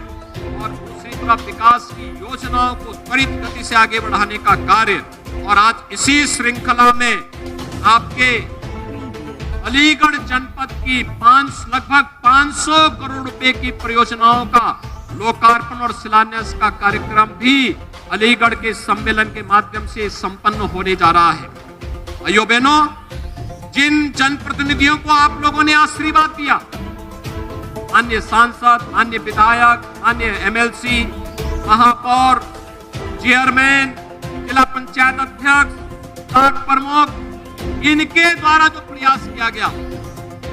और दूसरी तरफ विकास की योजनाओं को त्वरित गति से आगे बढ़ाने का कार्य। और आज इसी श्रृंखला में आपके अलीगढ़ जनपद की लगभग 500 करोड़ रुपए की परियोजनाओं का लोकार्पण और शिलान्यास का कार्यक्रम भी अलीगढ़ के सम्मेलन के माध्यम से संपन्न होने जा रहा है। भाइयों बहनों, जिन जनप्रतिनिधियों को आप लोगों ने आशीर्वाद दिया, माननीय सांसद, माननीय विधायक, माननीय एमएलसी, महापौर, चेयरमैन, जिला पंचायत अध्यक्ष, ब्लॉक प्रमुख, इनके द्वारा जो प्रयास किया गया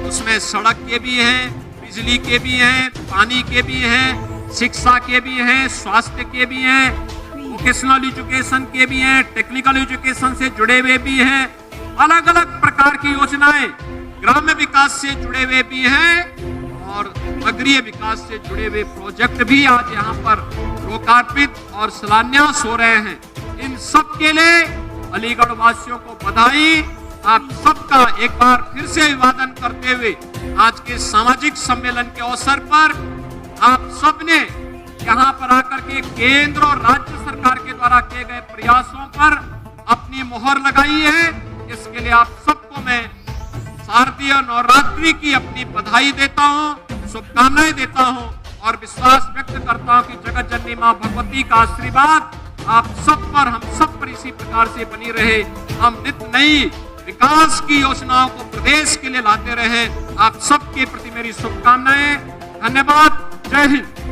उसमें सड़क के भी हैं, बिजली के भी हैं, पानी के भी हैं, शिक्षा के भी हैं, स्वास्थ्य के भी हैं, वोकेशनल एजुकेशन के भी हैं, टेक्निकल एजुकेशन से जुड़े हुए भी हैं, अलग अलग प्रकार की योजनाएं ग्राम्य विकास से जुड़े हुए भी हैं और नगरीय विकास से जुड़े हुए प्रोजेक्ट भी आज यहाँ पर लोकार्पित और शिलान्यास हो रहे हैं। इन सब के लिए अलीगढ़ वासियों को बधाई। आप सबका एक बार फिर से अभिवादन करते हुए आज के सामाजिक सम्मेलन के अवसर पर आप सबने यहाँ पर आकर के केंद्र और राज्य सरकार के द्वारा किए गए प्रयासों पर अपनी मोहर लगाई है। इसके लिए आप सबको मैं शारदीय नवरात्रि की अपनी बधाई देता हूँ, शुभकामनाएं देता हूँ और विश्वास व्यक्त करता हूँ कि जगत जननी माँ भगवती का आशीर्वाद आप सब पर, हम सब पर इसी प्रकार से बनी रहे। हम नित्य नई विकास की योजनाओं को प्रदेश के लिए लाते रहे। आप सबके प्रति मेरी शुभकामनाएं। धन्यवाद। जय हिंद।